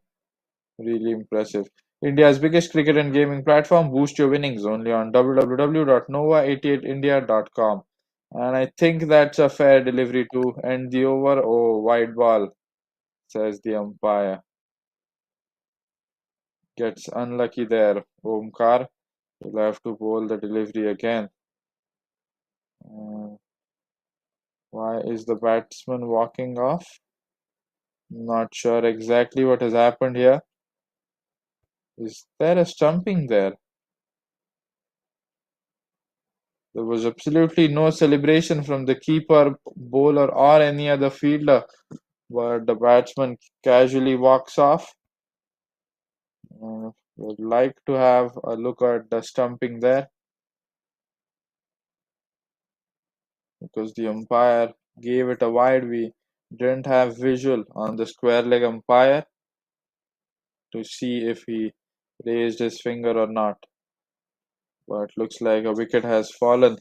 Really impressive. India's biggest cricket and gaming platform. Boost your winnings only on www.nova88india.com. And I think that's a fair delivery to end the over. Oh, wide ball, says the umpire. Gets unlucky there. Omkar will have to bowl the delivery again. Uh, why is the batsman walking off? Not sure exactly what has happened here. Is there a stumping there? There was absolutely no celebration from the keeper, bowler, or any other fielder, but the batsman casually walks off. Would like to have a look at the stumping there because the umpire gave it a wide. We didn't have visual on the square leg umpire to see if he raised his finger or not. But looks like a wicket has fallen,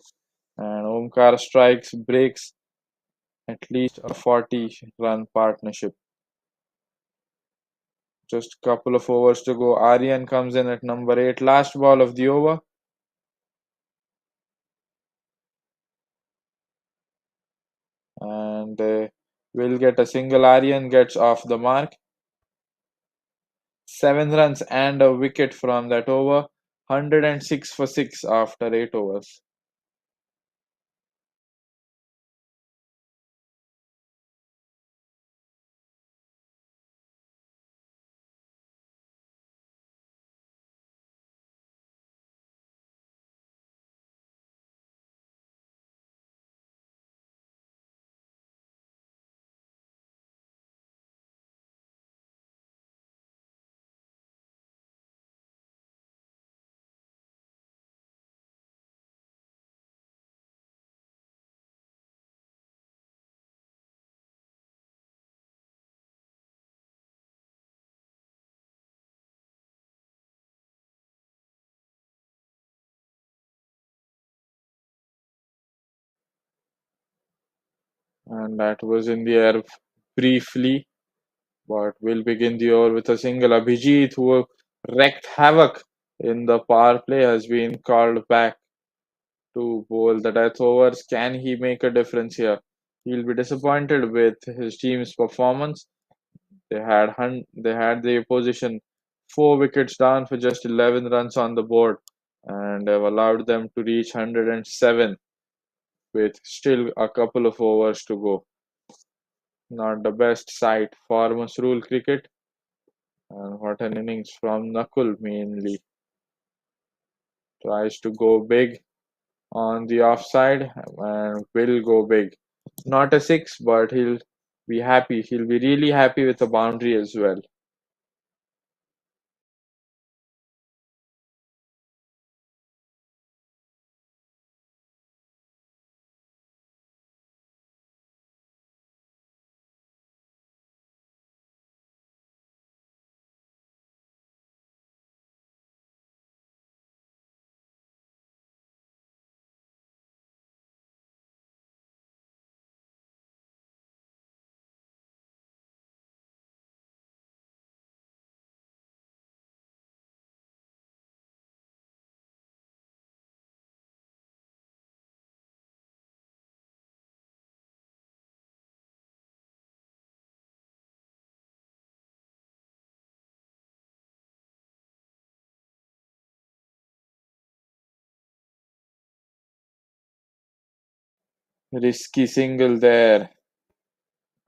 and Omkar strikes breaks at least a 40-run partnership. Just a couple of overs to go. Aryan comes in at number 8, last ball of the over. And will get a single. Aryan gets off the mark. 7 runs and a wicket from that over. 106 for 6 after 8 overs. And that was in the air briefly, but we'll begin the over with a single. Abhijit, who wreaked havoc in the power play, has been called back to bowl the death overs. Can he make a difference here? He'll be disappointed with his team's performance. They had the opposition 4 wickets down for just 11 runs on the board and have allowed them to reach 107 with still a couple of overs to go. Not the best sight for Mhasrul cricket. And what an innings from Nakul mainly. Tries to go big on the offside and will go big. Not a six, but he'll be happy. He'll be really happy with a boundary as well. Risky single there,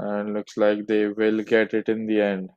and looks like they will get it in the end.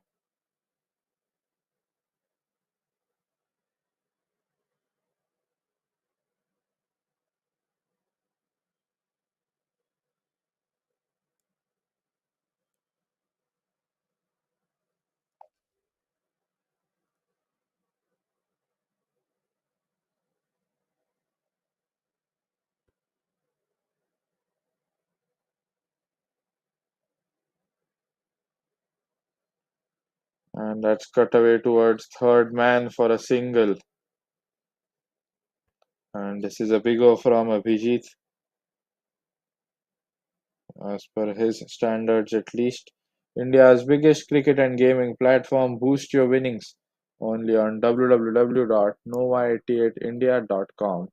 And that's cut away towards third man for a single. And this is a big over from Abhijit, as per his standards at least. India's biggest cricket and gaming platform. Boost your winnings only on www.nova88india.com.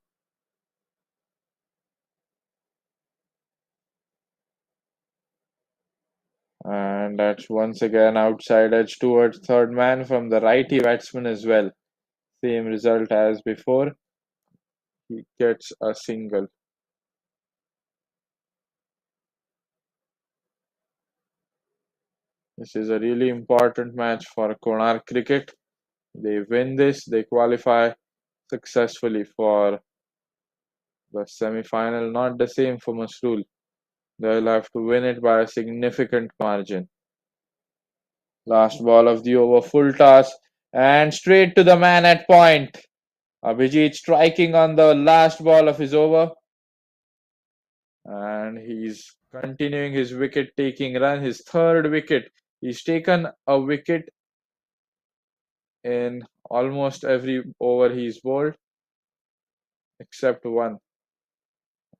And that's once again outside edge towards third man from the righty batsman as well. Same result as before. He gets a single. This is a really important match for Konark cricket. They win this, they qualify successfully for the semi-final. Not the same for Mhasrul. They'll have to win it by a significant margin. Last ball of the over, full toss, and straight to the man at point. Abhijit striking on the last ball of his over, and he's continuing his wicket taking run, his third wicket. He's taken a wicket in almost every over he's bowled except one.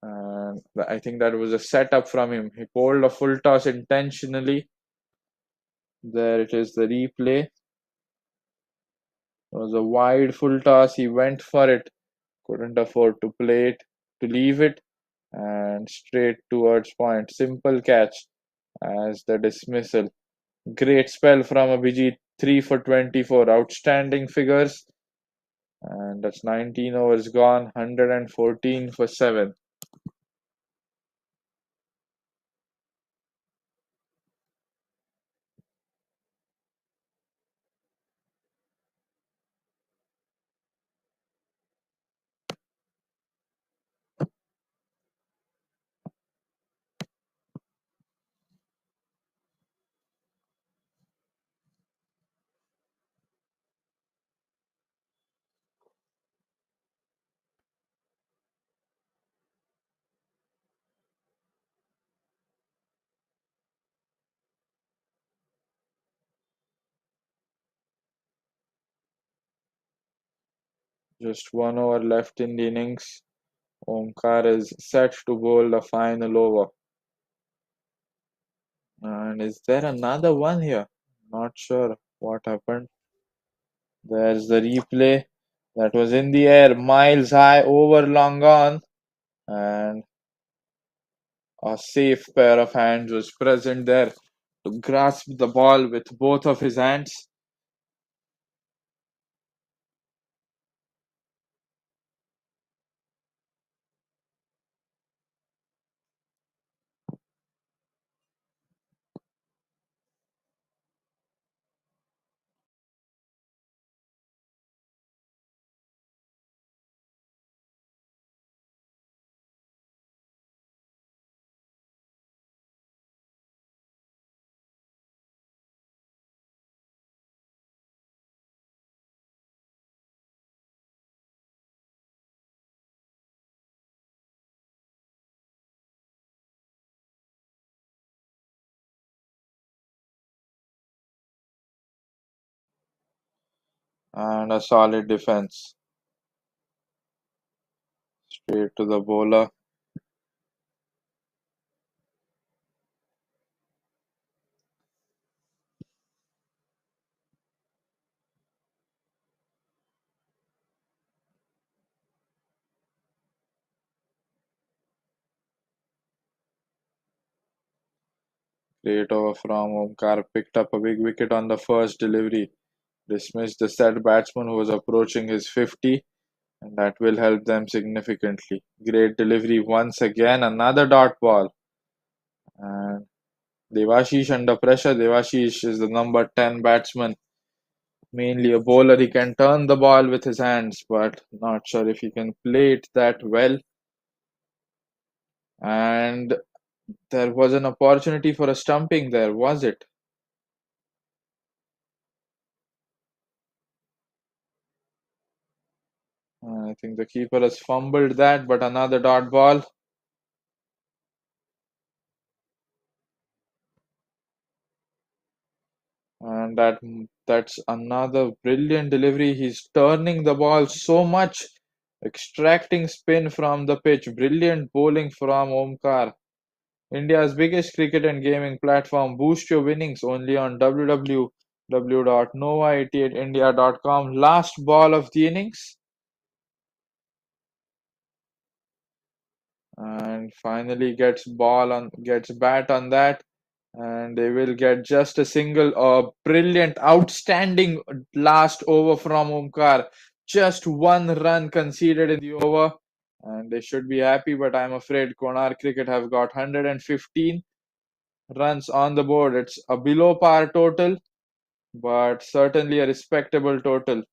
And I think that was a setup from him. He bowled a full toss intentionally. There it is, the replay. It was a wide full toss. He went for it, couldn't afford to play it, to leave it, and straight towards point. Simple catch as the dismissal. Great spell from Abhijit 3 for 24. Outstanding figures. And that's 19 overs gone. 114 for 7. Just 1 over left in the innings. Omkar is set to bowl the final over. And is there another one here? Not sure what happened. There's the replay. That was in the air, miles high, over long gone. And a safe pair of hands was present there to grasp the ball with both of his hands. And a solid defense. Straight to the bowler. Great over from Omkar. Picked up a big wicket on the first delivery. Dismissed the set batsman who was approaching his 50. And that will help them significantly. Great delivery once again. Another dot ball. And Devashish under pressure. Devashish is the number 10 batsman. Mainly a bowler. He can turn the ball with his hands, but not sure if he can play it that well. And there was an opportunity for a stumping there, was it? I think the keeper has fumbled that, but another dot ball. And that's another brilliant delivery. He's turning the ball so much, extracting spin from the pitch. Brilliant bowling from Omkar. India's biggest cricket and gaming platform. Boost your winnings only on www.nova88india.com. Last ball of the innings. And finally gets bat on that, and they will get just a single. Brilliant, outstanding last over from Omkar. Just one run conceded in the over, and they should be happy. But I'm afraid Konark Cricket have got 115 runs on the board. It's a below par total, but certainly a respectable total.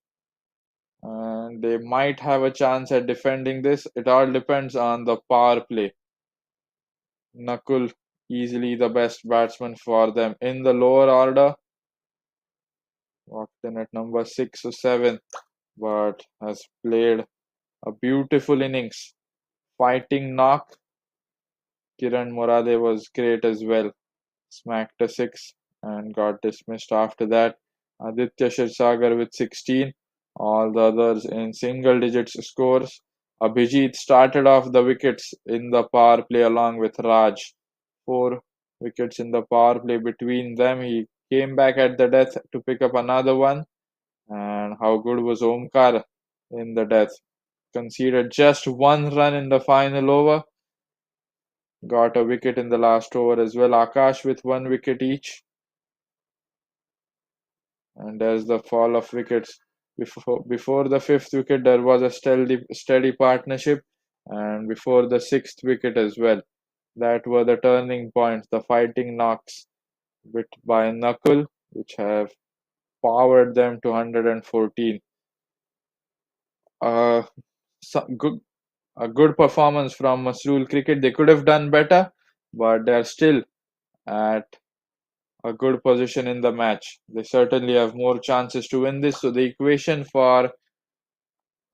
And they might have a chance at defending this. It all depends on the power play. Nakul, easily the best batsman for them in the lower order. Walked in at number 6 or 7, but has played a beautiful innings. Fighting knock. Kiran Morade was great as well. Smacked a 6 and got dismissed after that. Aditya Shirsagar with 16. All the others in single digits scores. Abhijit started off the wickets in the power play along with Raj. 4 wickets in the power play between them. He came back at the death to pick up another one. And how good was Omkar in the death? Conceded just one run in the final over. Got a wicket in the last over as well. Akash with 1 wicket each. And there's the fall of wickets. Before the fifth wicket, there was a steady partnership, and before the sixth wicket as well. That were the turning points, the fighting knocks bit by knuckle, which have powered them to 114. Uh, so, a good performance from Mhasrul cricket. They could have done better, but they're still at a good position in the match. They certainly have more chances to win this. So the equation for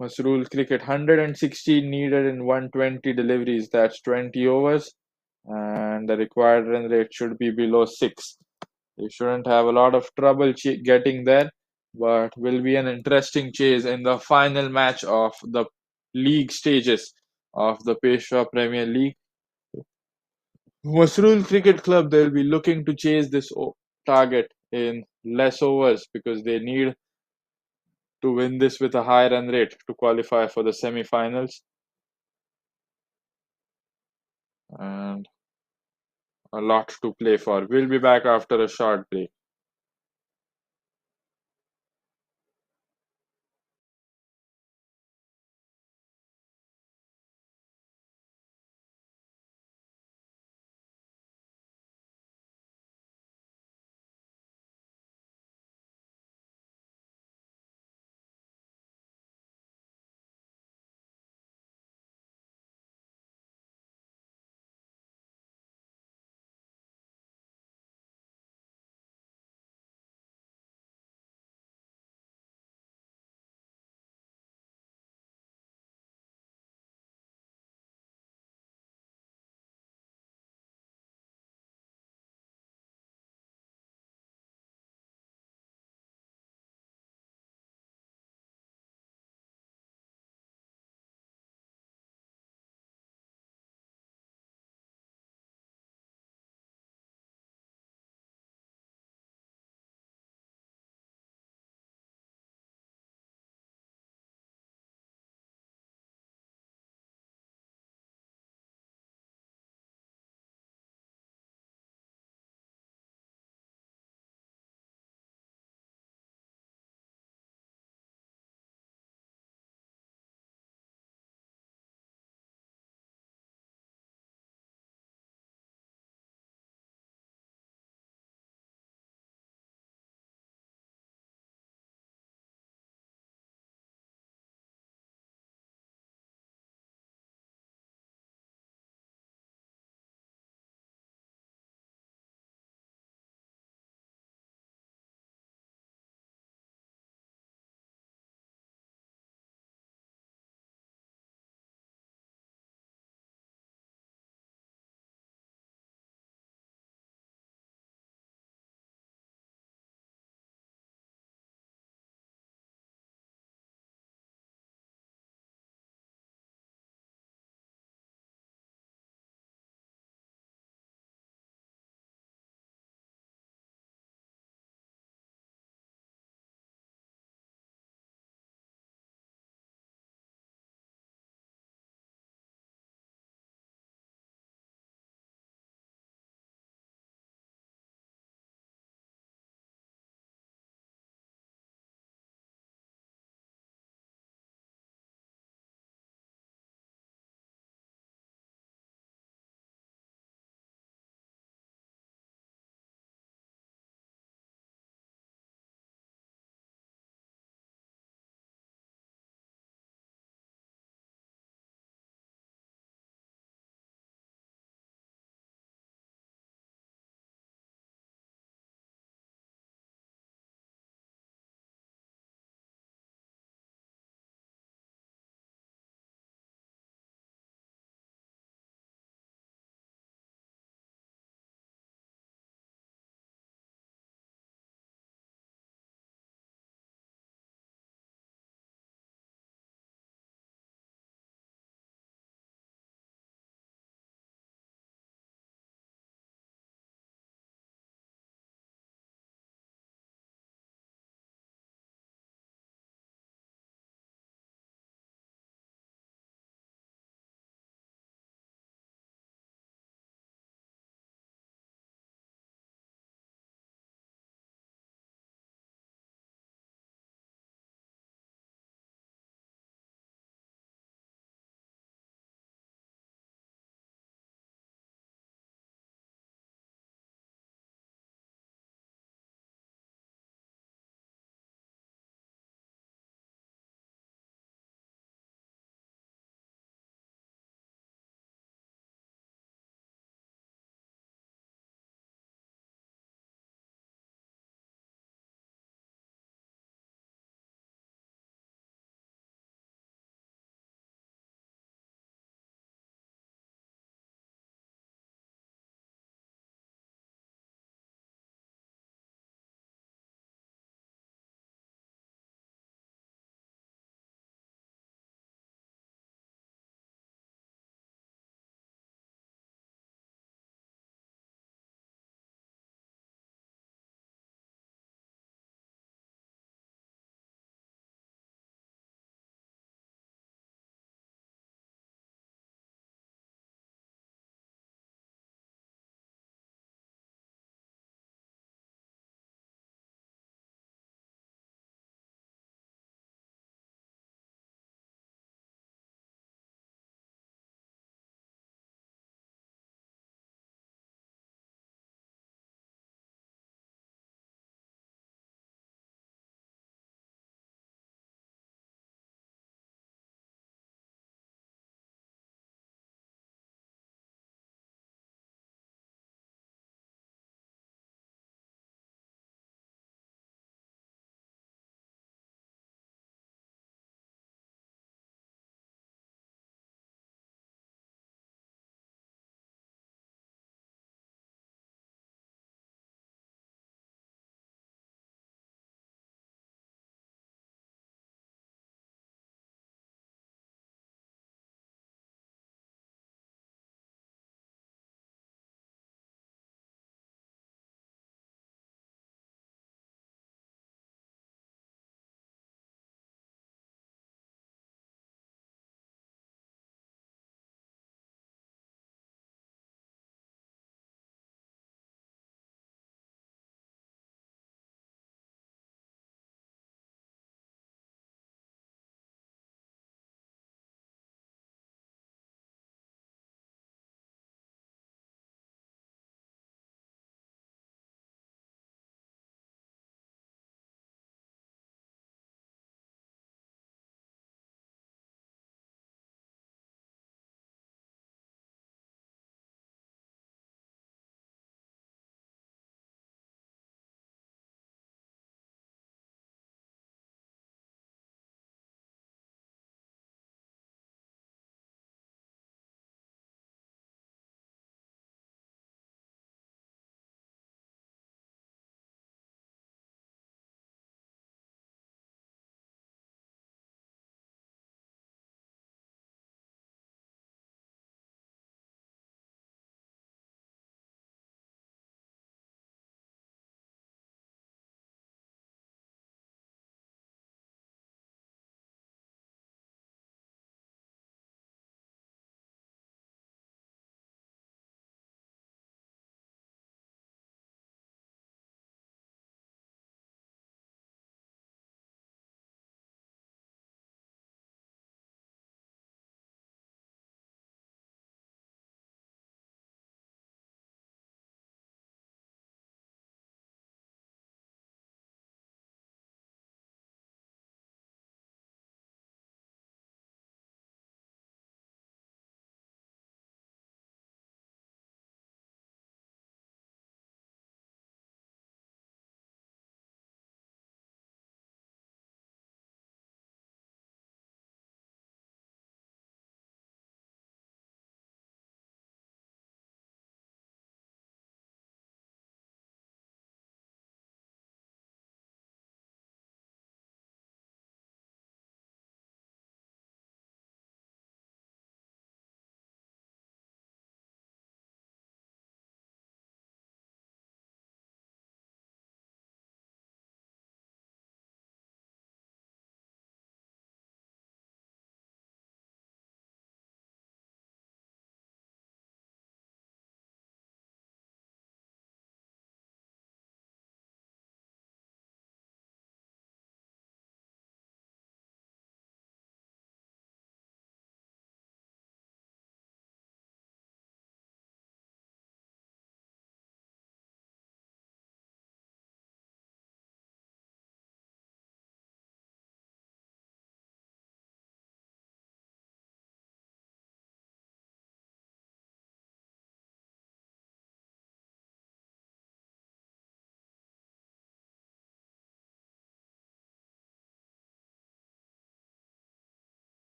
Mhasrul cricket: 116 needed in 120 deliveries. That's 20 overs, and the required run rate should be below 6. They shouldn't have a lot of trouble getting there, but will be an interesting chase in the final match of the league stages of the Peshwa Premier League. Mhasrul Cricket Club, they'll be looking to chase this target in less overs because they need to win this with a high run rate to qualify for the semi-finals, and a lot to play for. We'll be back after a short break.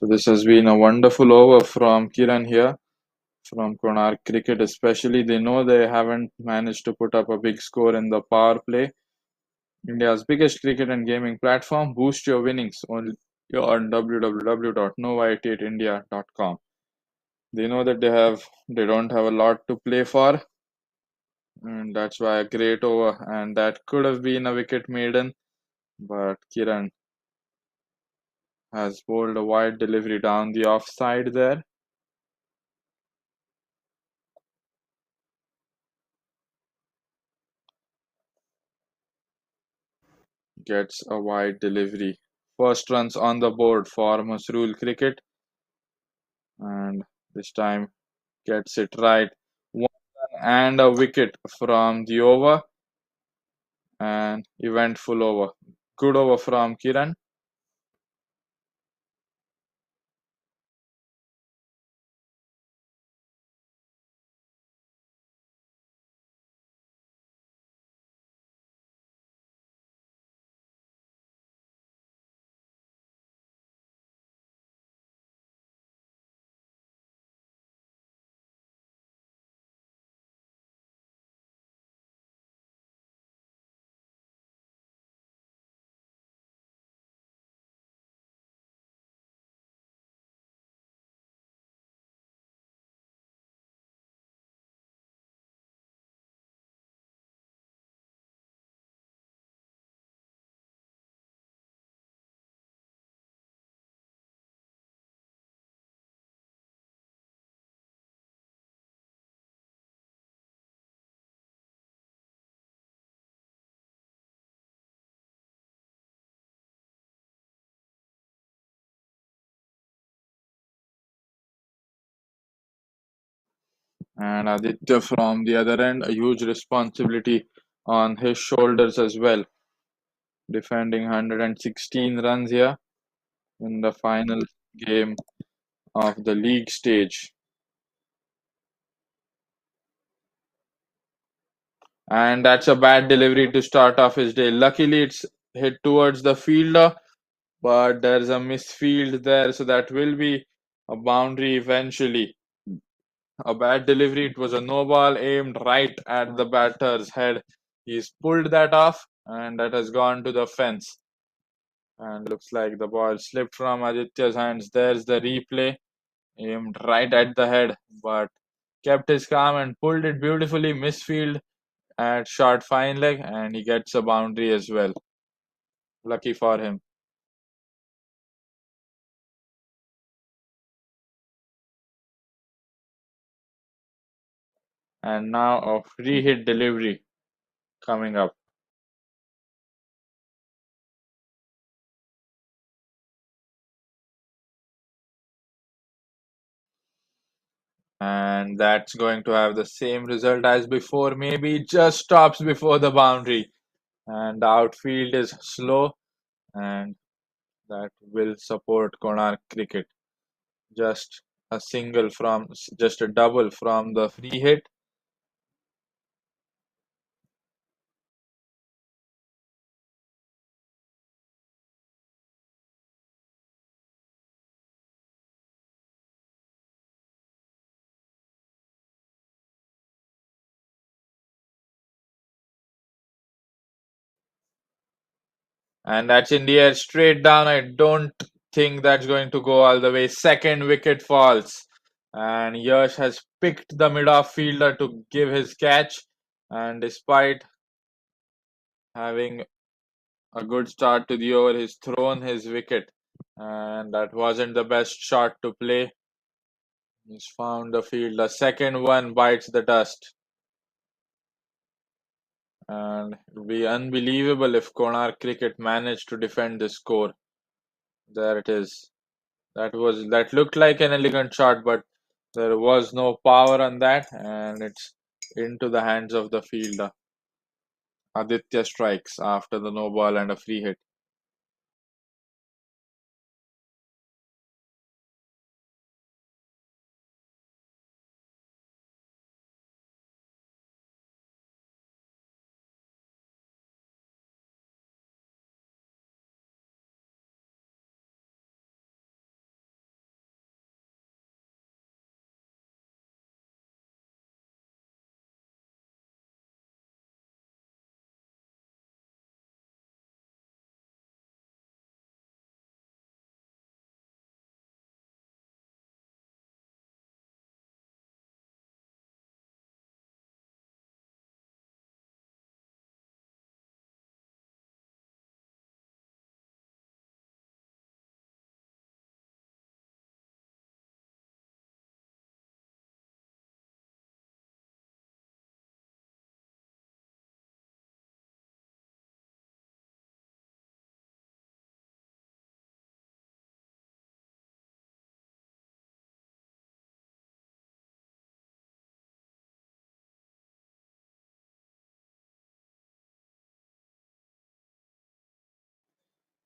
So this has been a wonderful over from Kiran here from Konark Cricket, especially. They know they haven't managed to put up a big score in the power play. India's biggest cricket and gaming platform. Boost your winnings only on www.no88india.com. They know that they don't have a lot to play for, and that's why a great over, and that could have been a wicket maiden, but Kiran has bowled a wide delivery down the offside there. Gets a wide delivery. First runs on the board for Mhasrul Cricket, and this time gets it right. One run and a wicket from the over, and eventful over. Good over from Kiran. And Aditya from the other end, a huge responsibility on his shoulders as well, defending 116 runs here in the final game of the league stage. And that's a bad delivery to start off his day. Luckily, it's hit towards the fielder, but there's a misfield there, so that will be a boundary eventually. A bad delivery. It was a no ball aimed right at the batter's head. He's pulled that off, and that has gone to the fence. And looks like the ball slipped from Aditya's hands. There's the replay, aimed right at the head, but kept his calm and pulled it beautifully. Misfield at short fine leg, and he gets a boundary as well. Lucky for him. And now a free hit delivery coming up. And that's going to have the same result as before. Maybe just stops before the boundary. And the outfield is slow, and that will support Konark cricket. Just just a double from the free hit. And that's in the air straight down. I don't think that's going to go all the way. Second wicket falls. And Yash has picked the mid-off fielder to give his catch. And despite having a good start to the over, he's thrown his wicket. And that wasn't the best shot to play. He's found the field. The second one bites the dust. And it would be unbelievable if Konark cricket managed to defend this score. There it is. That looked like an elegant shot, but there was no power on that, and it's into the hands of the fielder. Aditya strikes after the no ball and a free hit.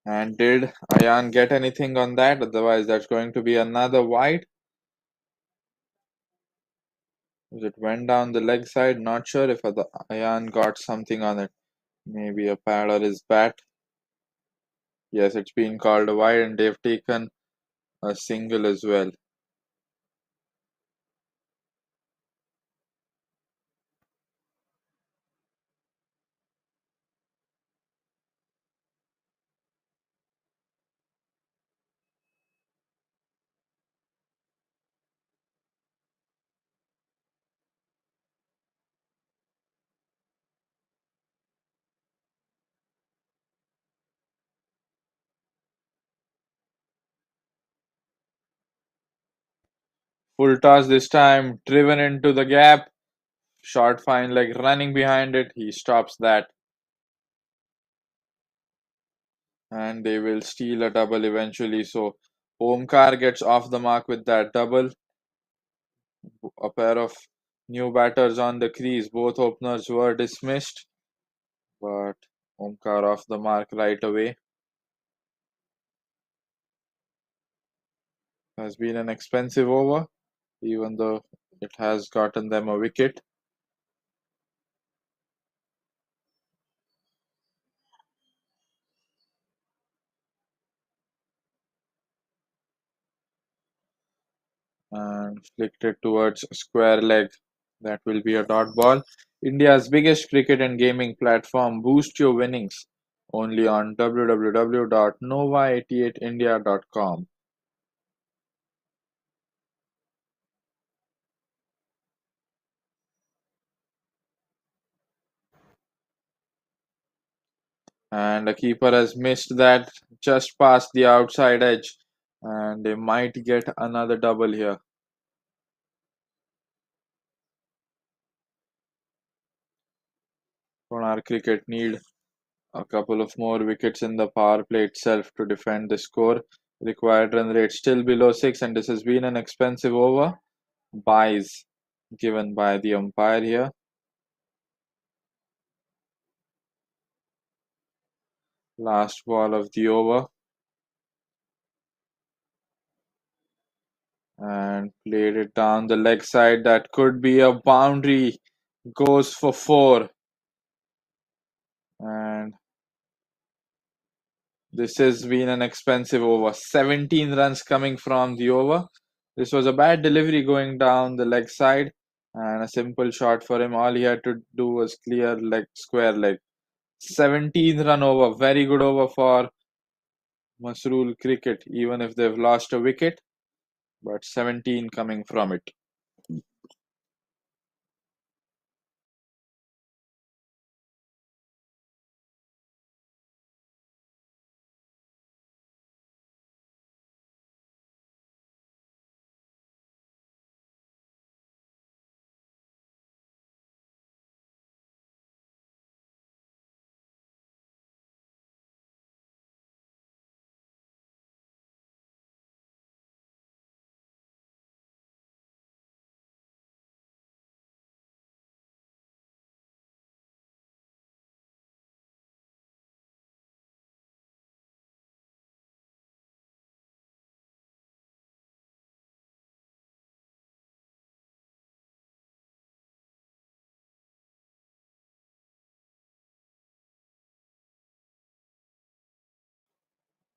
And did Ayan get anything on that? Otherwise, that's going to be another wide. It went down the leg side. Not sure if the Ayan got something on it. Maybe a pad or his bat. Yes, it's been called a wide, and they've taken a single as well. Full toss this time, driven into the gap. Short fine leg running behind it. He stops that. And they will steal a double eventually. So Omkar gets off the mark with that double. A pair of new batters on the crease. Both openers were dismissed, but Omkar off the mark right away. Has been an expensive over, even though it has gotten them a wicket. And flicked it towards square leg. That will be a dot ball. India's biggest cricket and gaming platform. Boost your winnings only on www.nova88india.com. And the keeper has missed that just past the outside edge, and they might get another double here. Konark cricket need a couple of more wickets in the power play itself to defend the score. Required run rate still below 6, and this has been an expensive over. Buys given by the umpire here. Last ball of the over. And played it down the leg side. That could be a boundary. Goes for 4. And this has been an expensive over. 17 runs coming from the over. This was a bad delivery going down the leg side. And a simple shot for him. All he had to do was clear leg, square leg. 17th run over. Very good over for Mhasrul cricket, even if they've lost a wicket. But 17 coming from it.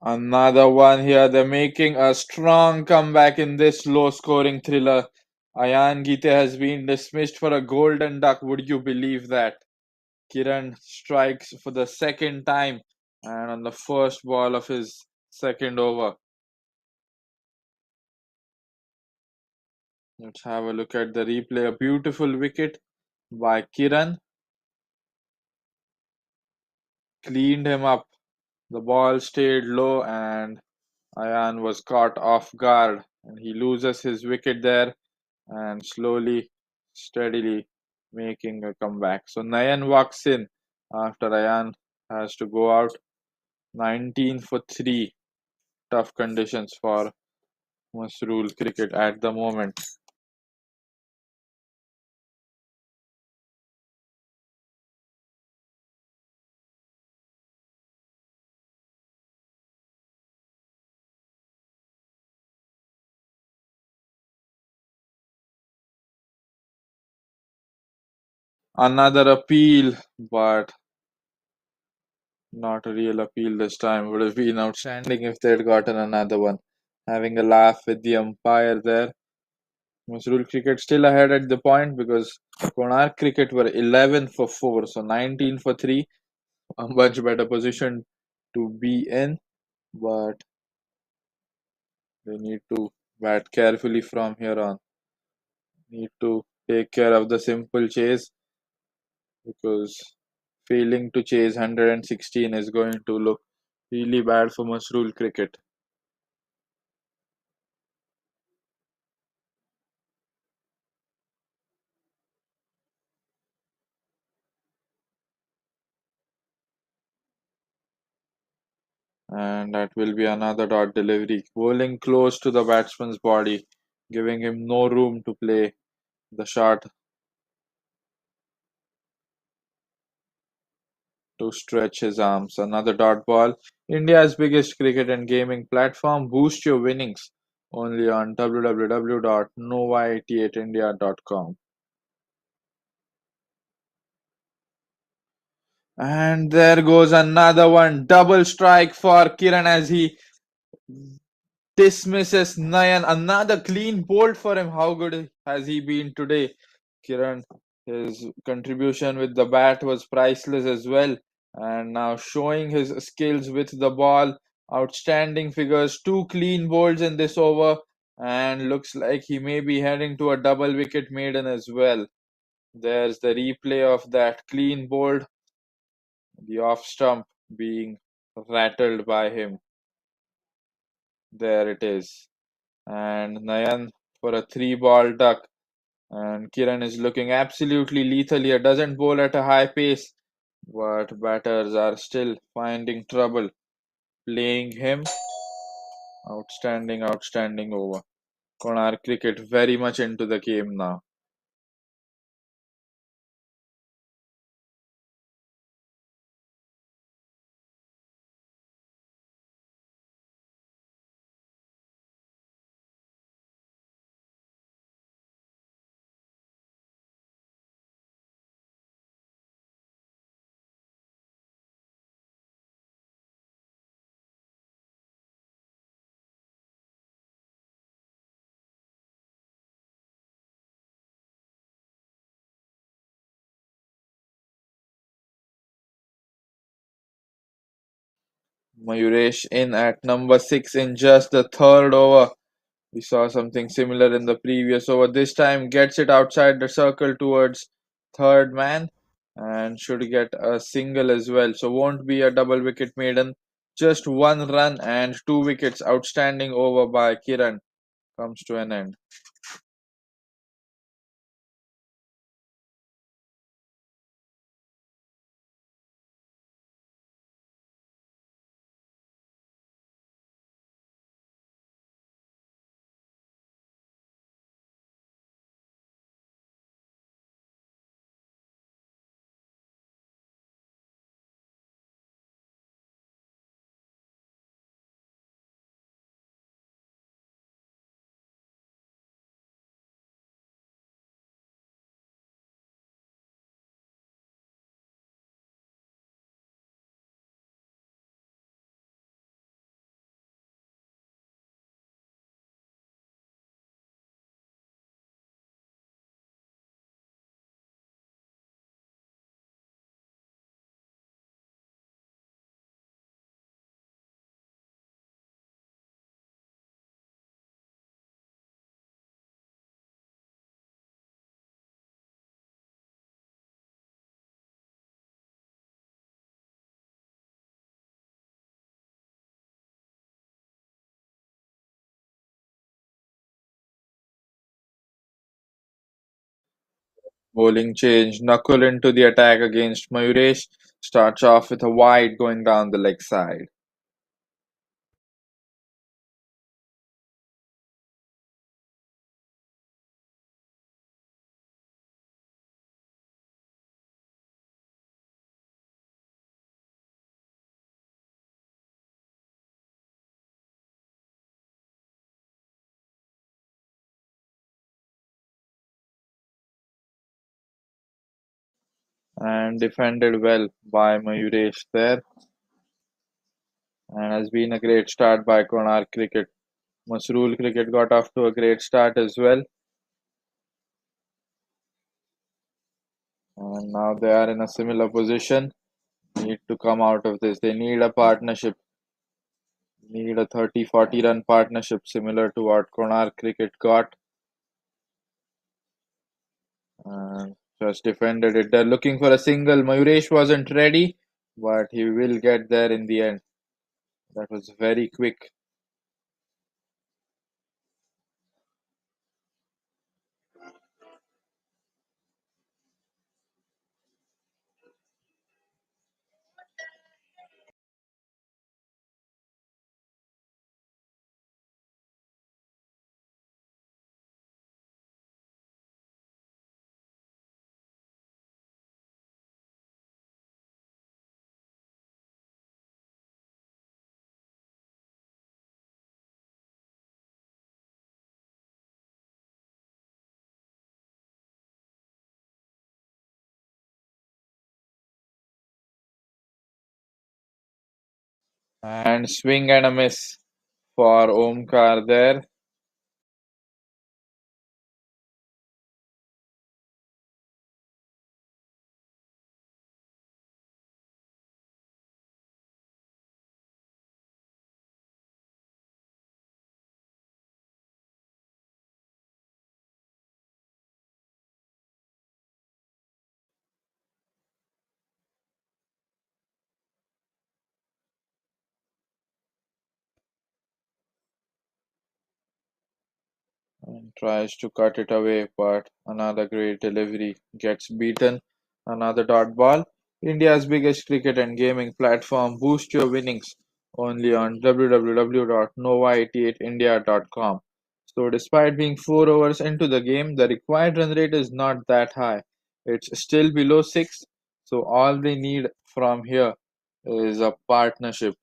Another one here. They're making a strong comeback in this low scoring thriller. Ayan Gite has been dismissed for a golden duck. Would you believe that? Kiran strikes for the second time and on the first ball of his second over. Let's have a look at the replay. A beautiful wicket by Kiran. Cleaned him up. The ball stayed low and Ayan was caught off guard and he loses his wicket there and slowly, steadily making a comeback. So Nayan walks in after Ayan has to go out. 19 for 3. Tough conditions for Mhasrul cricket at the moment. Another appeal, but not a real appeal this time. Would have been outstanding if they had gotten another one. Having a laugh with the umpire there. Mhasrul cricket still ahead at the point because Konark cricket were 11 for 4, so 19 for 3. A much better position to be in, but they need to bat carefully from here on. Need to take care of the simple chase because failing to chase 116 is going to look really bad for Mhasrul cricket. And that will be another dot delivery. Bowling close to the batsman's body, giving him no room to play the shot to stretch his arms. Another dot ball. India's biggest cricket and gaming platform. Boost your winnings only on www.nova88india.com. And there goes another one. Double strike for Kiran as he dismisses Nayan. Another clean bolt for him. How good has he been today? Kiran, his contribution with the bat was priceless as well. And now showing his skills with the ball. Outstanding figures. Two clean bowls in this over. And looks like he may be heading to a double wicket maiden as well. There's the replay of that clean bowl. The off stump being rattled by him. There it is. And Nayan for a three ball duck. And Kiran is looking absolutely lethal here. Doesn't bowl at a high pace, but batters are still finding trouble playing him. Outstanding, outstanding over. Konark cricket very much into the game now. Mayuresh in at number 6 in just the third over. We saw something similar in the previous over. This time gets it outside the circle towards third man and should get a single as well. So won't be a double wicket maiden. Just one run and two wickets. Outstanding over by Kiran comes to an end. Bowling change. Knuckle into the attack against Mayuresh. Starts off with a wide going down the leg side. and defended well by Mayuresh there, and has been a great start by Konark cricket. Mhasrul cricket got off to a great start as well, and now they are in a similar position. Need to come out of this. They need a partnership, need a 30-40 run partnership similar to what Konark cricket got. And just defended it. They're looking for a single. Mayuresh wasn't ready, but he will get there in the end. That was very quick. And swing and a miss for Omkar there. And tries to cut it away, but another great delivery gets beaten. Another dot ball. India's biggest cricket and gaming platform. Boost your winnings only on www.nova88india.com. So, despite being 4 overs into the game, the required run rate is not that high. It's still below 6. So, all they need from here is a partnership.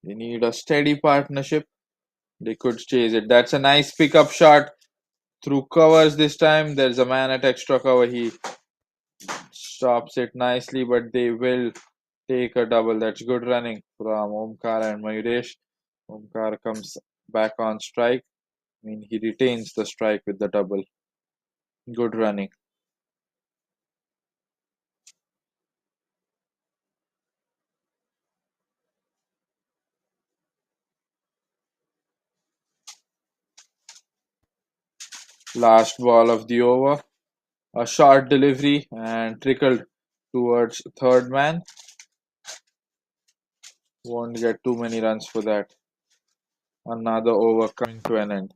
They need a steady partnership. They could chase it. That's a nice pickup shot through covers this time. There's a man at extra cover. He stops it nicely, but they will take a double. That's good running from Omkar and Mayuresh. Omkar comes back on strike. I mean, he retains the strike with the double. Good running. Last ball of the over. A short delivery and trickled towards third man. Won't get too many runs for that. Another over coming to an end.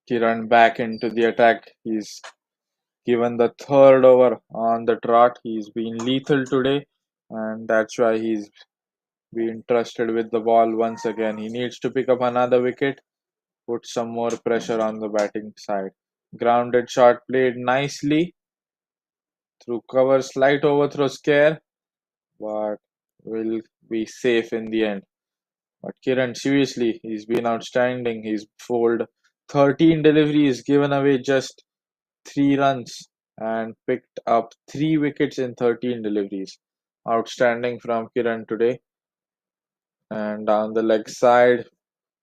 Kiran back into the attack. He's given the third over on the trot. He's been lethal today, and that's why he's been trusted with the ball once again. He needs to pick up another wicket, put some more pressure on the batting side. Grounded shot played nicely through cover, slight overthrow scare, but will be safe in the end. But Kiran, seriously, he's been outstanding. He's bowled 13 deliveries, given away just 3 runs, and picked up 3 wickets in 13 deliveries. Outstanding from Kiran today. And down the leg side,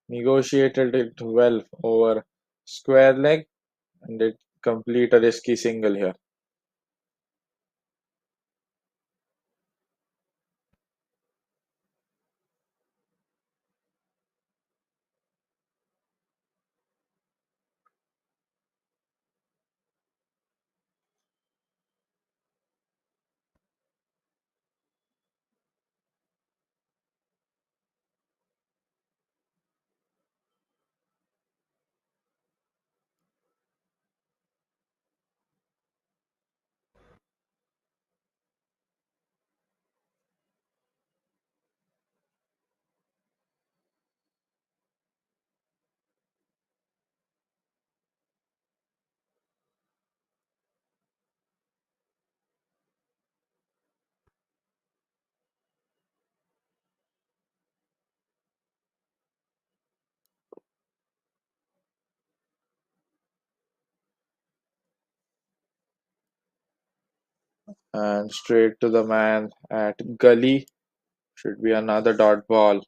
negotiated it well over square leg and did complete a risky single here. And straight to the man at gully. Should be another dot ball.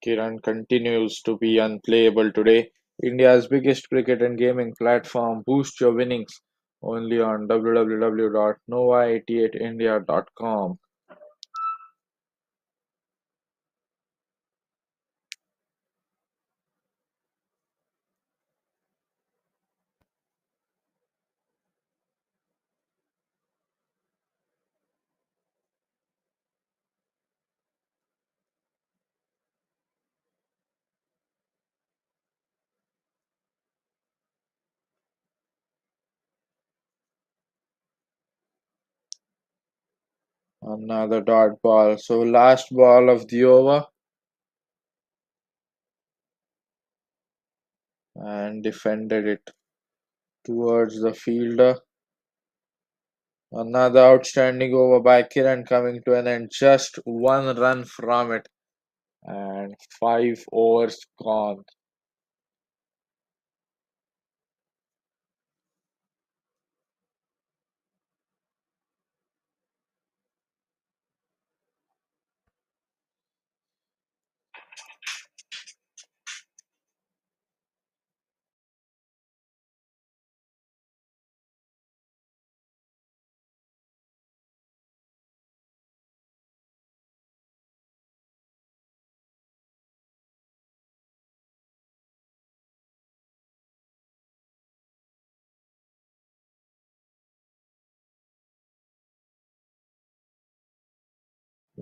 Kiran continues to be unplayable today. India's biggest cricket and gaming platform. Boost your winnings only on www.nova88india.com. Another dot ball. So last ball of the over and defended it towards the fielder. Another outstanding over by Kiran coming to an end. Just one run from it and 5 overs gone.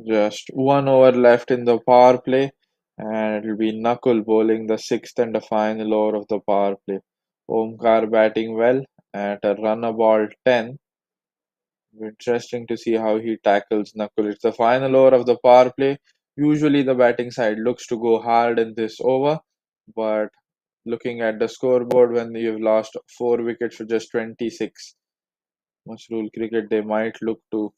Just 1 over left in the power play, and it'll be Knuckle bowling the sixth and the final over of the power play. Omkar batting well at a runner ball 10. Interesting to see how he tackles Knuckle. It's the final over of the power play. Usually, the batting side looks to go hard in this over, but looking at the scoreboard, when you've lost 4 wickets to just 26, Mhasrul cricket, they might look to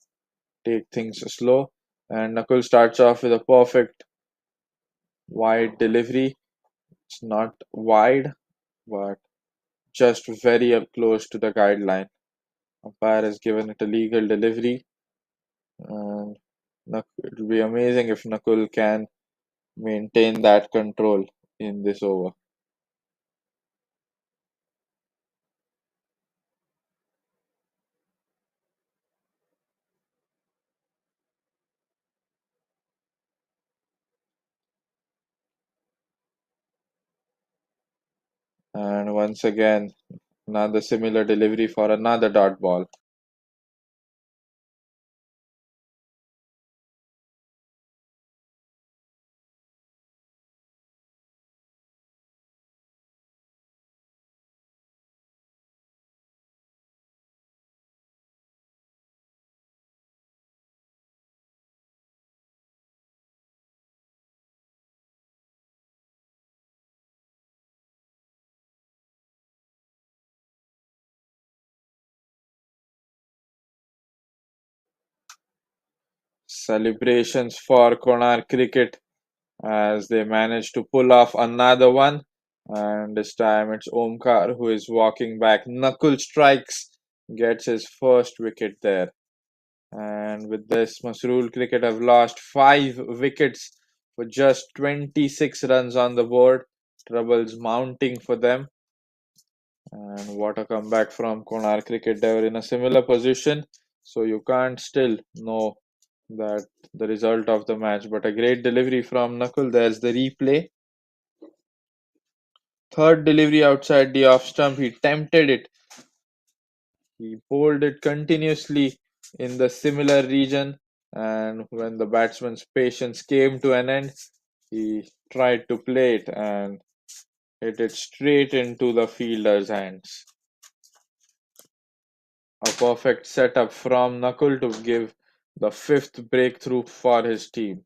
take things slow. And Knuckle starts off with a perfect wide delivery. It's not wide, but just very up close to the guideline. Umpire has given it a legal delivery, and it will be amazing if Nakul can maintain that control in this over. And once again, another similar delivery for another dot ball. Celebrations for Konark cricket as they manage to pull off another one. And this time it's Omkar who is walking back. Knuckle strikes, gets his first wicket there. And with this, Mhasrul cricket have lost 5 wickets for just 26 runs on the board. Troubles mounting for them. And what a comeback from Konark cricket. They were in a similar position, so you can't still know that the result of the match. But a great delivery from Knuckle. There's the replay. Third delivery outside the off stump. He tempted it. He bowled it continuously in the similar region, and when the batsman's patience came to an end, he tried to play it and hit it straight into the fielder's hands. A perfect setup from Knuckle to give the fifth breakthrough for his team.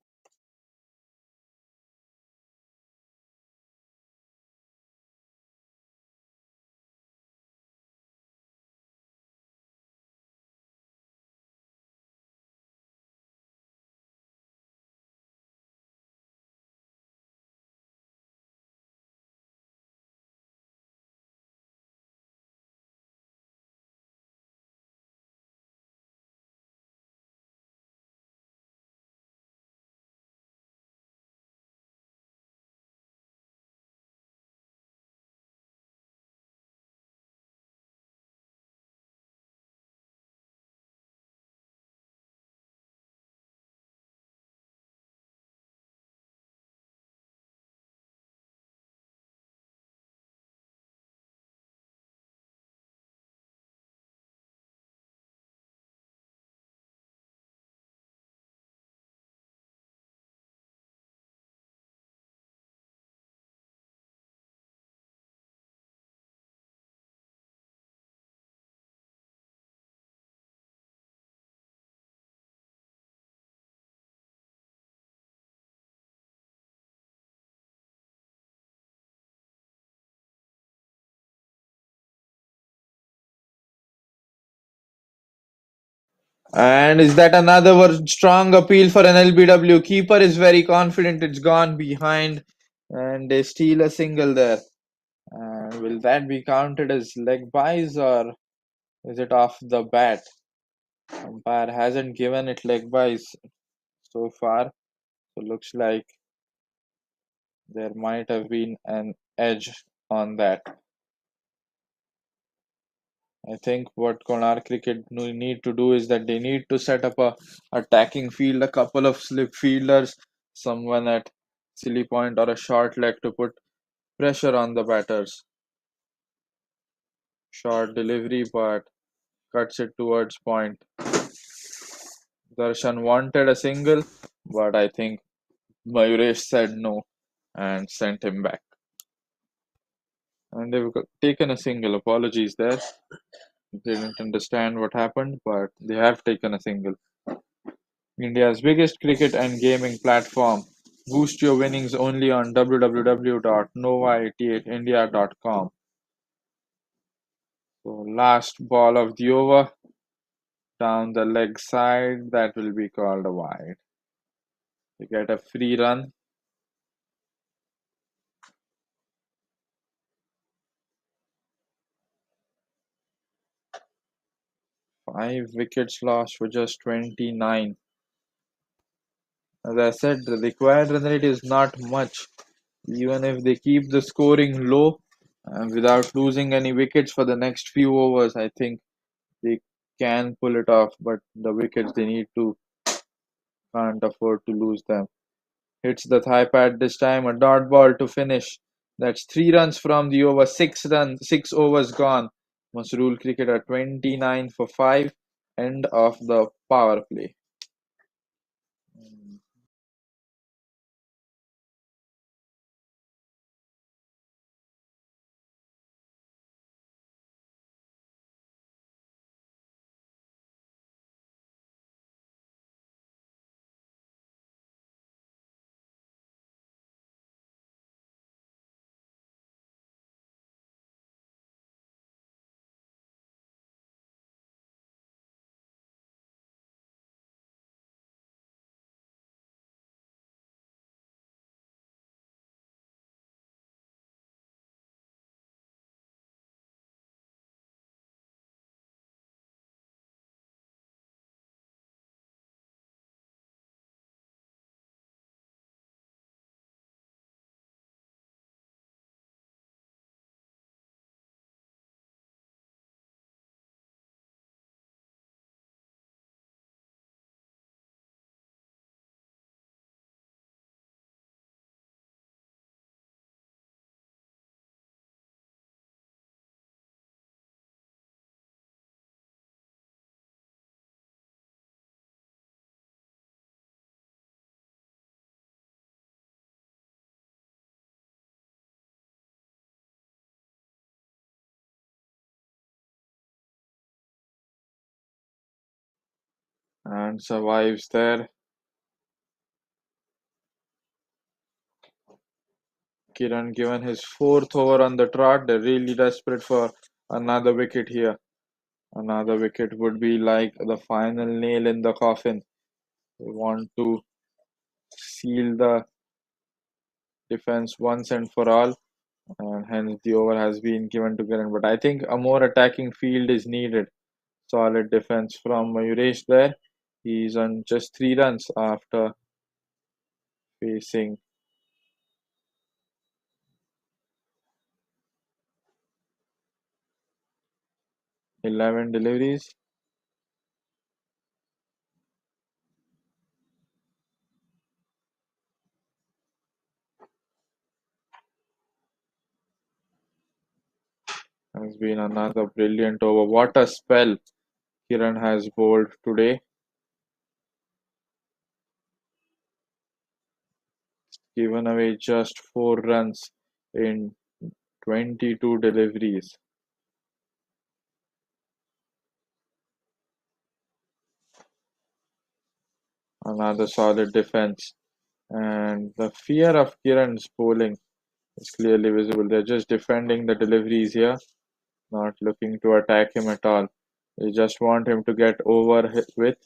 And is that another strong appeal for an LBW? Keeper is very confident it's gone behind and they steal a single there. And will that be counted as leg buys or is it off the bat? Umpire hasn't given it leg buys so far. So looks like there might have been an edge on that. I think what Konark cricket need to do is that they need to set up a attacking field, a couple of slip fielders, someone at silly point or a short leg to put pressure on the batters. Short delivery, but cuts it towards point. Darshan wanted a single, but I think Mayuresh said no and sent him back. And they've taken a single. Apologies there. They didn't understand what happened, but they have taken a single. India's biggest cricket and gaming platform. Boost your winnings only on www.nova88india.com. So last ball of the over down the leg side, that will be called a wide. You get a free run. Five wickets lost for just 29. As I said, the required run rate is not much. Even if they keep the scoring low without losing any wickets for the next few overs, I think they can pull it off. But the wickets they need to can't afford to lose them. Hits the thigh pad this time, a dot ball to finish. That's 3 runs from the over, 6 overs gone. Mhasrul cricket at 29 for 5. End of the power play. And survives there. Kiran given his fourth over on the trot. They're really desperate for another wicket here. Another wicket would be like the final nail in the coffin. They want to seal the defense once and for all, and hence the over has been given to Kiran. But I think a more attacking field is needed. Solid defense from Mayuresh there. He's on just 3 runs after facing 11 deliveries. Has been another brilliant over. What a spell Kiran has bowled today. Given away just 4 runs in 22 deliveries. Another solid defense. And the fear of Kiran's bowling is clearly visible. They're just defending the deliveries here, not looking to attack him at all. You just want him to get over with,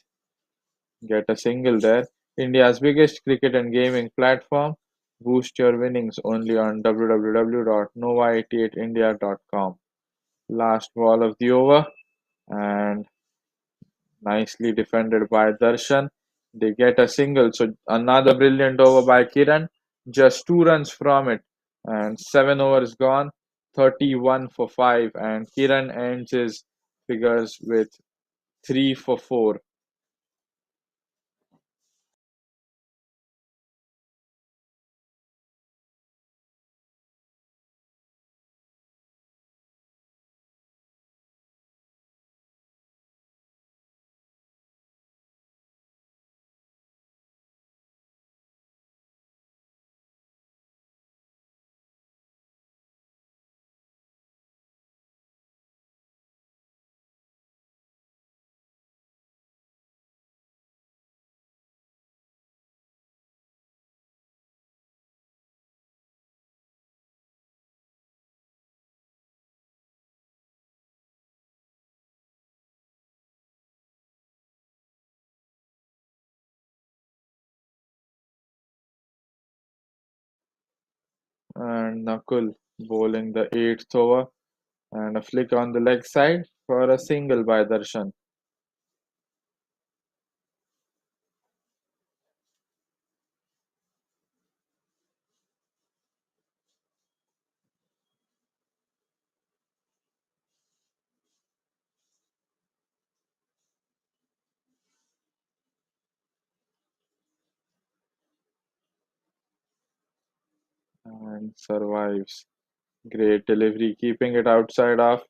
get a single there. India's biggest cricket and gaming platform. Boost your winnings only on www.nova88india.com. Last ball of the over and nicely defended by Darshan. They get a single, so another brilliant over by Kiran. Just 2 runs from it, and 7 overs gone. 31 for 5, and Kiran ends his figures with 3 for 4. And Nakul bowling the eighth over, and a flick on the leg side for a single by Darshan. And survives. Great delivery, keeping it outside off.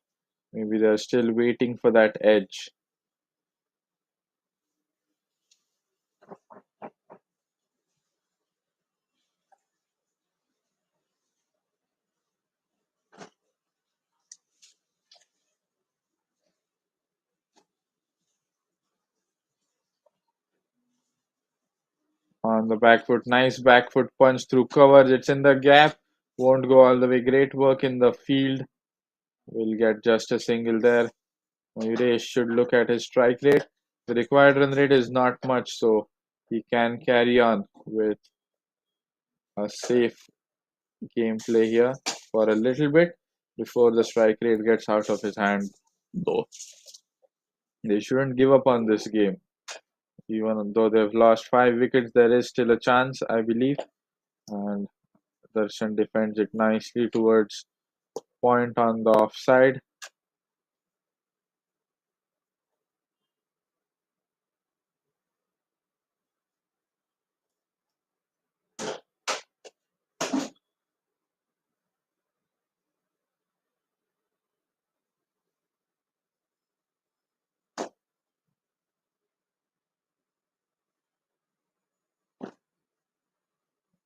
Maybe they're still waiting for that edge. On the back foot, nice back foot punch through covers. It's in the gap. Won't go all the way. Great work in the field. Will get just a single there. Yuresh should look at his strike rate. The required run rate is not much, so he can carry on with a safe gameplay here for a little bit before the strike rate gets out of his hand. Though they shouldn't give up on this game. Even though they've lost 5 wickets, there is still a chance, I believe. And Darshan defends it nicely towards point on the offside.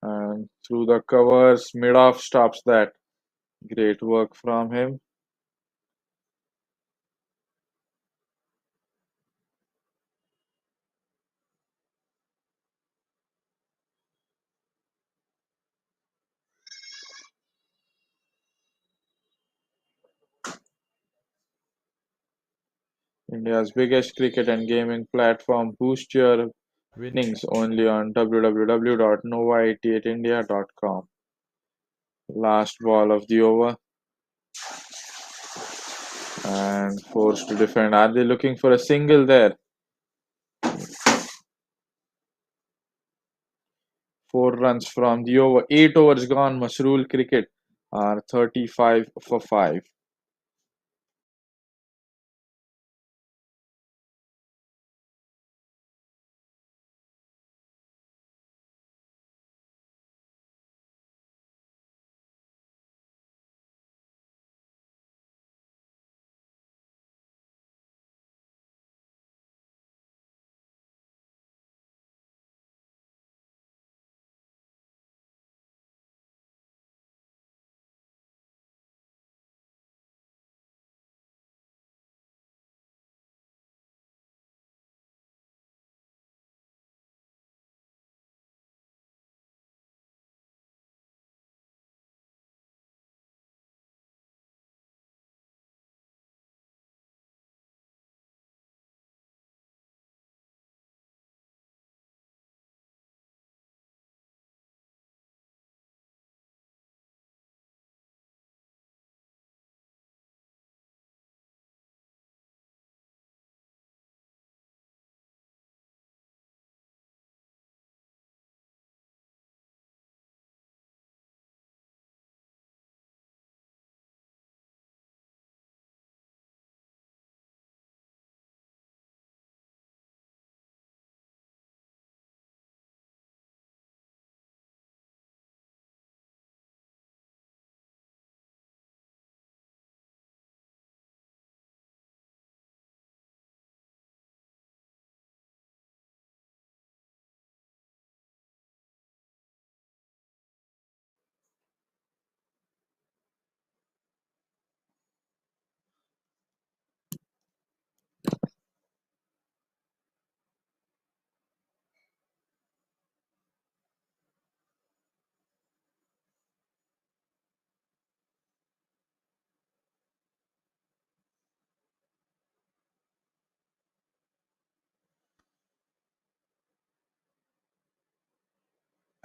And through the covers, mid off stops that. Great work from him. India's biggest cricket and gaming platform. Boost your winnings only on www.nova88india.com. Last ball of the over and forced to defend. Are they looking for a single there? 4 runs from the over. 8 overs gone. Mhasrul cricket are 35 for 5.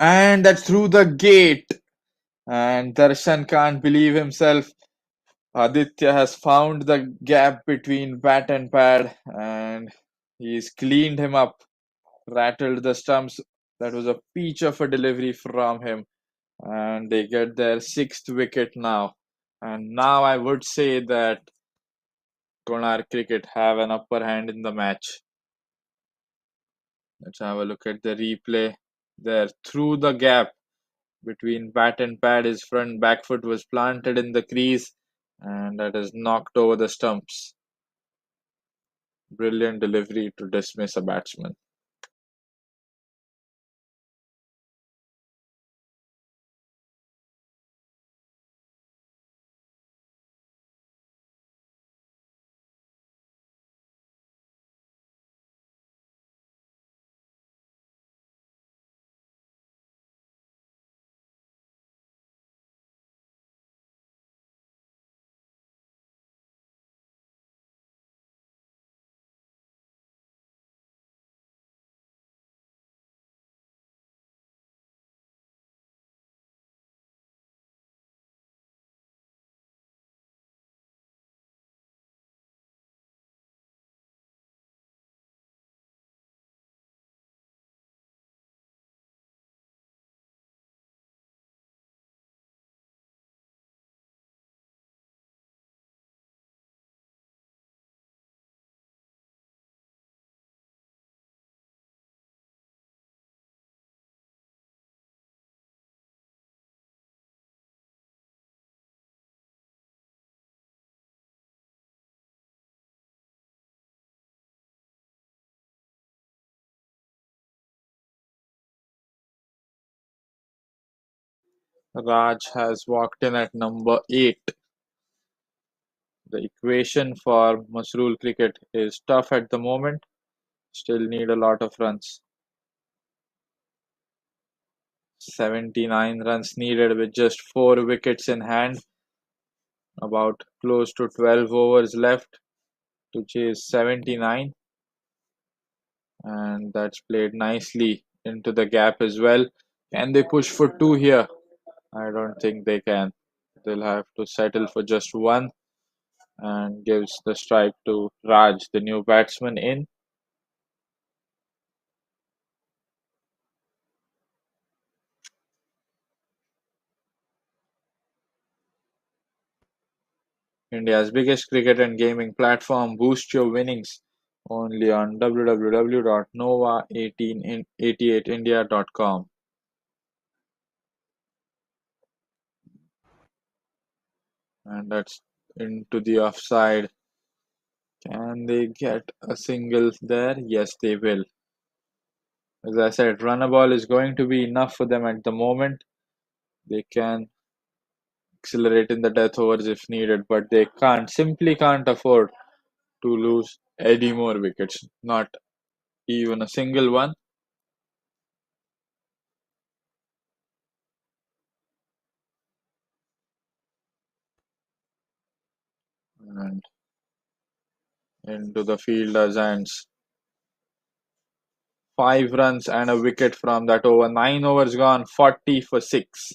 And that's through the gate. And Darshan can't believe himself. Aditya has found the gap between bat and pad and he's cleaned him up, rattled the stumps. That was a peach of a delivery from him. And they get their sixth wicket now. And now I would say that Konark Cricket have an upper hand in the match. Let's have a look at the replay. There, through the gap between bat and pad, his front back foot was planted in the crease and that has knocked over the stumps. Brilliant delivery to dismiss a batsman. Raj has walked in at number 8. The equation for Mhasrul cricket is tough at the moment, still need a lot of runs. 79 runs needed with just 4 wickets in hand, about close to 12 overs left to chase 79, and that's played nicely into the gap as well. Can they push for 2 here? I don't think they can. They'll have to settle for just 1 and gives the strike to Raj, the new batsman in. India's biggest cricket and gaming platform. Boost your winnings only on www.nova1888india.com. And that's into the offside. Can they get a single there? Yes, they will. As I said, run a ball is going to be enough for them at the moment. They can accelerate in the death overs if needed, but they simply can't afford to lose any more wickets. Not even a single one. And into the fielder's hands. 5 runs and a wicket from that over. 9 overs gone, 40 for 6.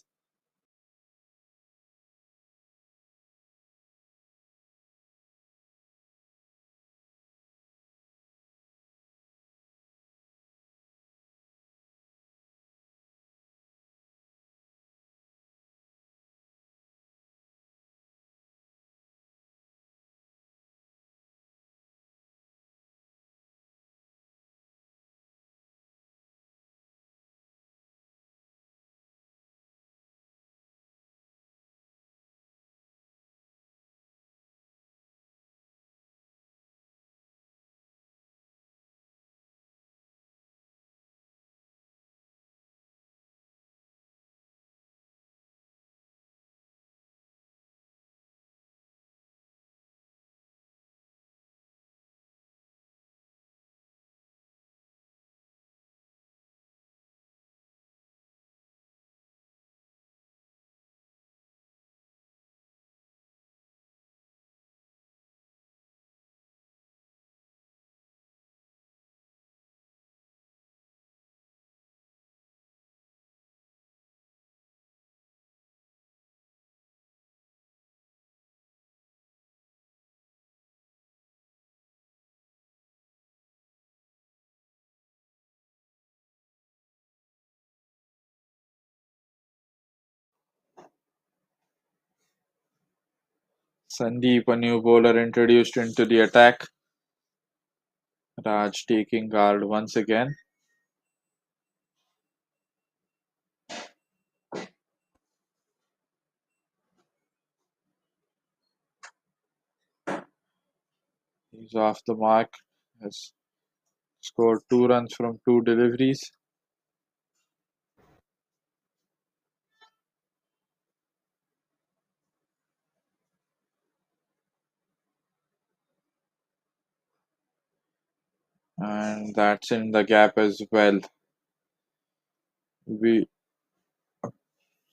Sandeep, a new bowler introduced into the attack. Raj taking guard once again. He's off the mark. Has scored 2 runs from 2 deliveries. And that's in the gap as well. We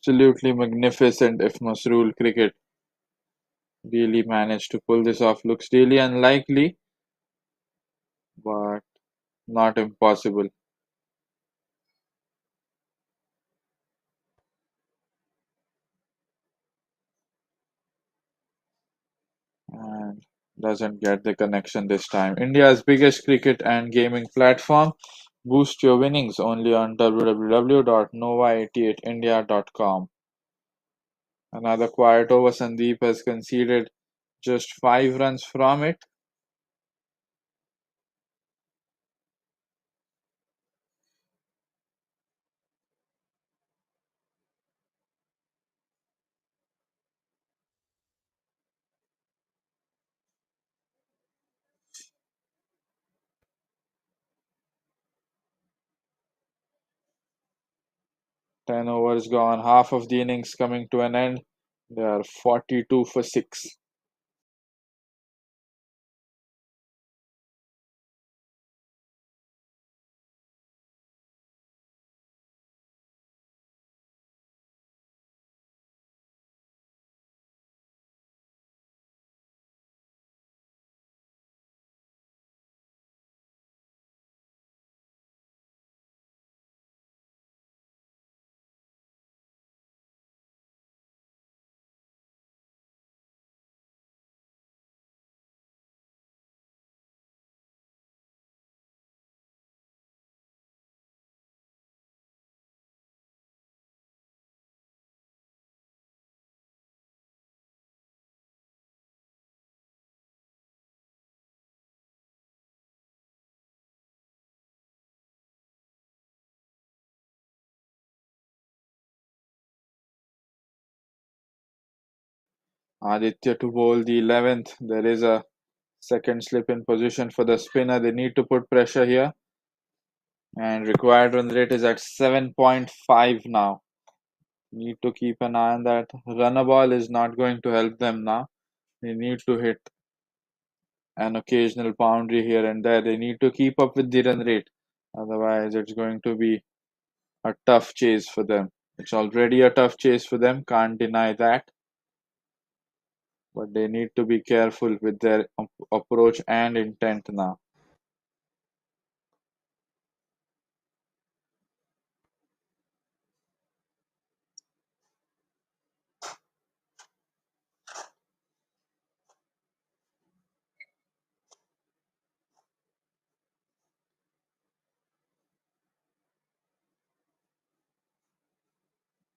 absolutely magnificent if Mhasrul cricket really managed to pull this off. Looks really unlikely, but not impossible. And doesn't get the connection this time. India's biggest cricket and gaming platform. Boost your winnings only on www.nova88india.com. Another quiet over. Sandeep has conceded just 5 runs from it. 10 overs gone, half of the innings coming to an end. They are 42 for 6. Aditya to bowl the 11th. There is a second slip in position for the spinner. They need to put pressure here. And required run rate is at 7.5 now. Need to keep an eye on that. Runner ball is not going to help them now. They need to hit an occasional boundary here and there. They need to keep up with the run rate. Otherwise, it's going to be a tough chase for them. It's already a tough chase for them, can't deny that. But they need to be careful with their approach and intent now.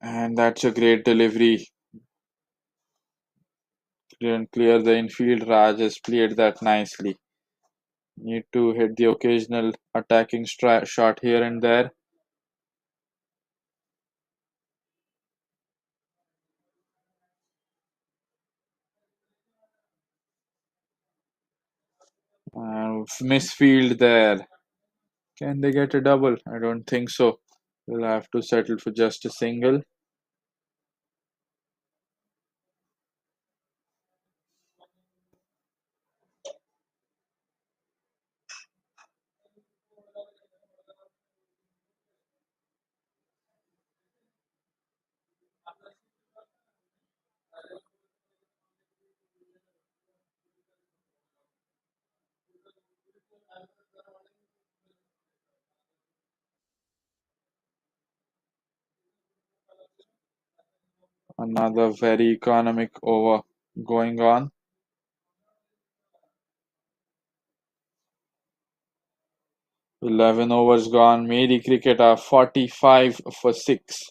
And that's a great delivery. Didn't clear the infield. Raj has played that nicely. Need to hit the occasional attacking shot here and there. Misfield there. Can they get a double? I don't think so. They'll have to settle for just a single. Another very economic over going on. 11 overs gone. Meri cricket are 45 for 6.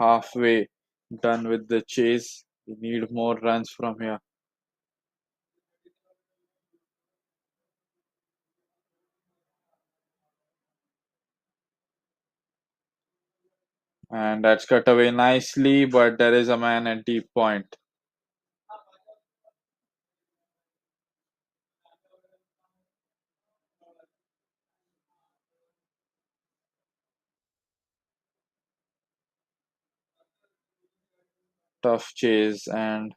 halfway done with the chase. We need more runs from here. And that's cut away nicely, but there is a man at deep point. Tough chase and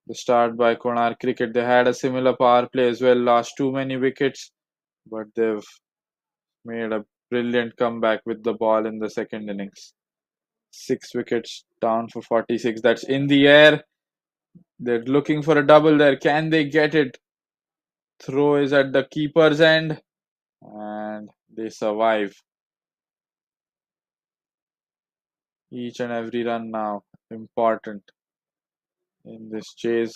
the start by Konark Cricket. They had a similar power play as well, lost too many wickets, but they've made a brilliant comeback with the ball in the second innings. 6 wickets down for 46. That's in the air. They're looking for a double there. Can they get it? Throw is at the keeper's end, and they survive. Each and every run now important in this chase.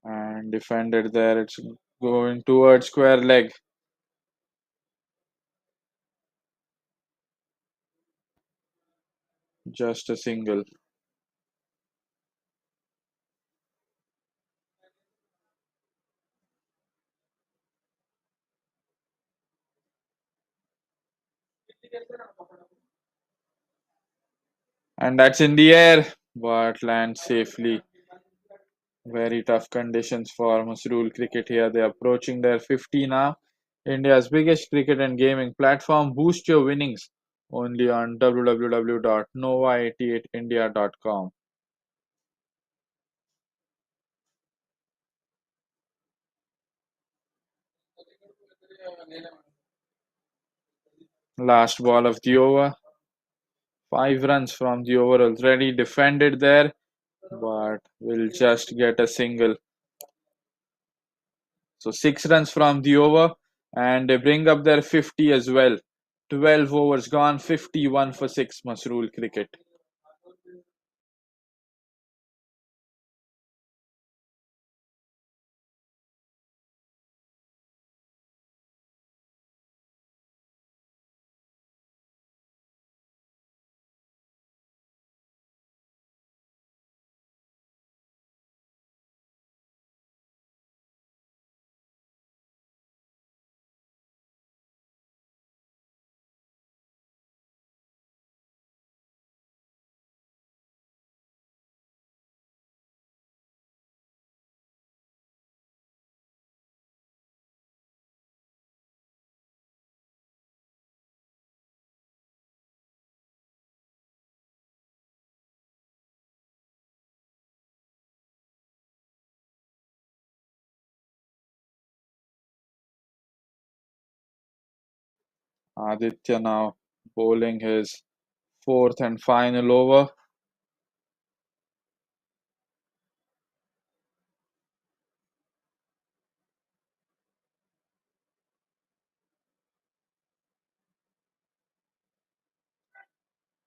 And defended there. It's going towards square leg. Just a single. And that's in the air, but lands safely. Very tough conditions for Mhasrul cricket here. They're approaching their 50 now. India's biggest cricket and gaming platform. Boost your winnings only on www.nova88india.com. Last ball of the over. 5 runs from the over already defended there, but will just get a single. So 6 runs from the over, and they bring up their 50 as well. 12 overs gone, 51 for 6 Mhasrul cricket. Aditya now bowling his fourth and final over.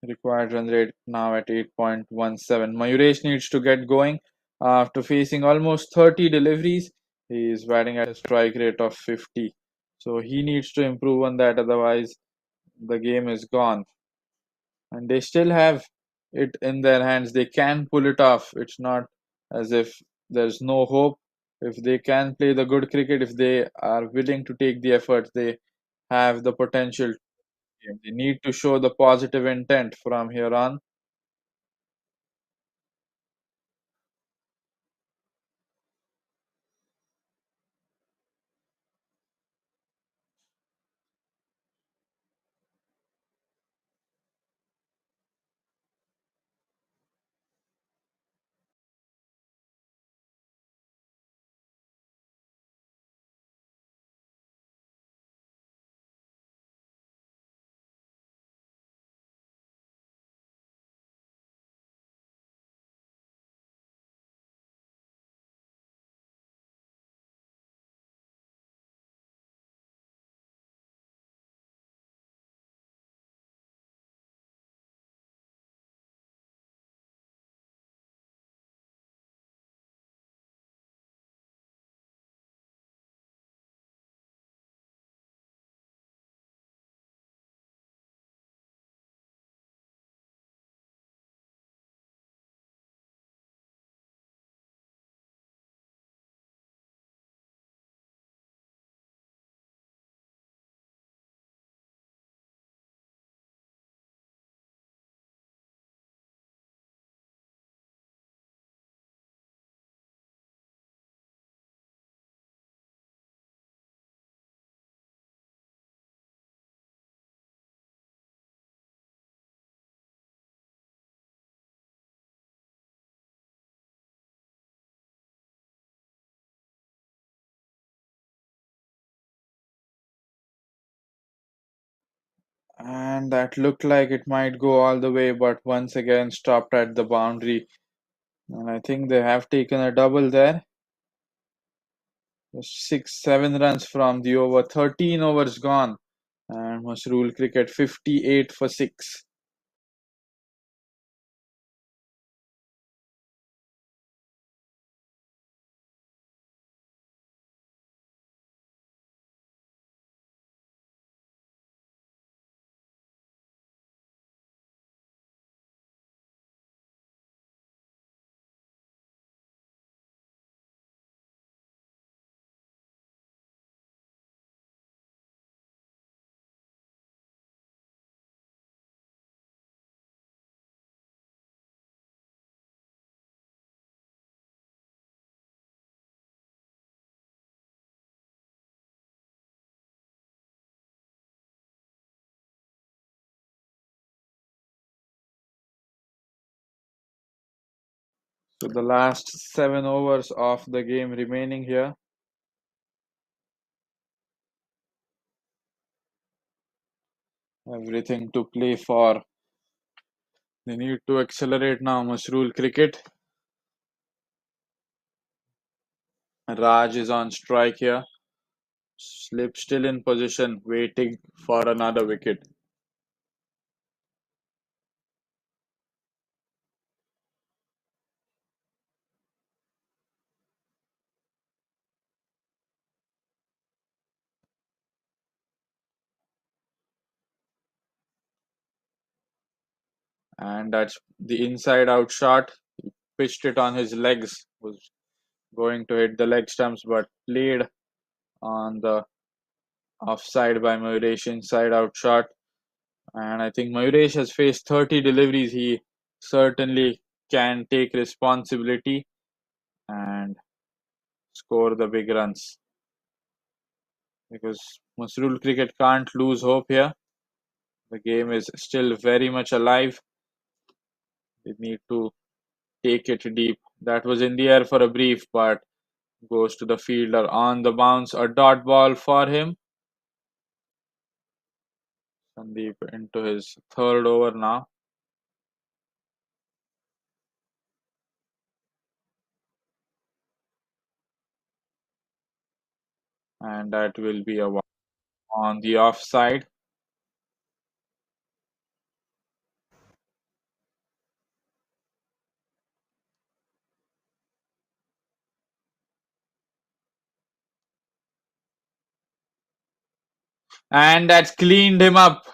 Required run rate now at 8.17. Mayuresh needs to get going after facing almost 30 deliveries. He is batting at a strike rate of 50. So he needs to improve on that, otherwise, the game is gone. And they still have it in their hands. They can pull it off. It's not as if there's no hope. If they can play the good cricket, if they are willing to take the effort, they have the potential. They need to show the positive intent from here on. And that looked like it might go all the way, but once again stopped at the boundary. And I think they have taken a double there. 6, 7 runs from the over. 13 overs gone. And Mhasrul cricket 58 for 6. So the last 7 overs of the game remaining here. Everything to play for. They need to accelerate now. Mhasrul cricket. Raj is on strike here. Slip still in position, waiting for another wicket. And that's the inside out shot. He pitched it on his legs. Was going to hit the leg stumps, but played on the offside by Mayuresh. Inside out shot. And I think Mayuresh has faced 30 deliveries. He certainly can take responsibility and score the big runs. Because Mhasrul cricket can't lose hope here. The game is still very much alive. They need to take it deep. That was in the air for a brief, but goes to the fielder on the bounce. A dot ball for him. Sandeep into his third over now. And that will be a one on the offside. And that's cleaned him up.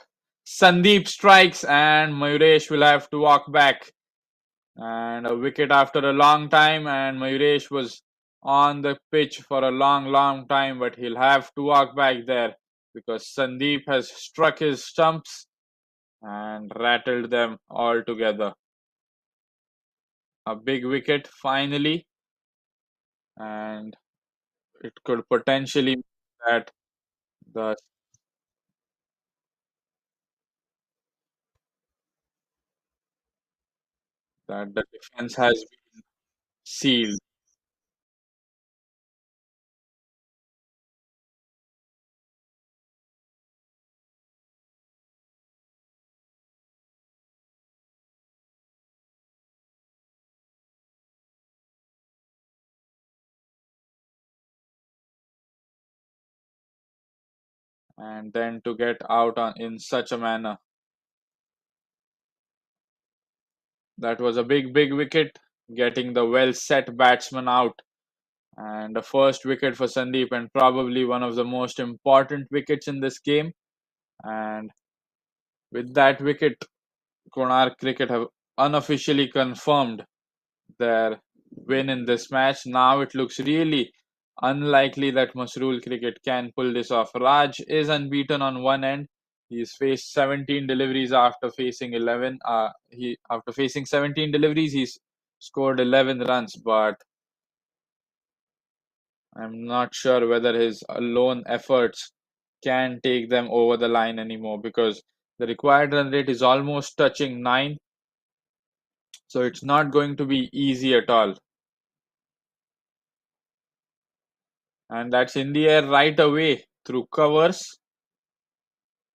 Sandeep strikes, and Mayuresh will have to walk back. And a wicket after a long time, and Mayuresh was on the pitch for a long time, but he'll have to walk back there because Sandeep has struck his stumps and rattled them all together. A big wicket finally, and it could potentially mean that the the defense has been sealed. And then to get out on in such a manner, that was a big wicket, getting the well set batsman out. And the first wicket for Sandeep, and probably one of the most important wickets in this game. And with that wicket, Konark Cricket have unofficially confirmed their win in this match. Now it looks really unlikely that Mhasrul Cricket can pull this off. Raj is unbeaten on one end. He's faced 17 deliveries after facing 11. He after facing 17 deliveries, he's scored 11 runs, but I'm not sure whether his lone efforts can take them over the line anymore because the required run rate is almost touching 9, so it's not going to be easy at all. And that's in the air right away through covers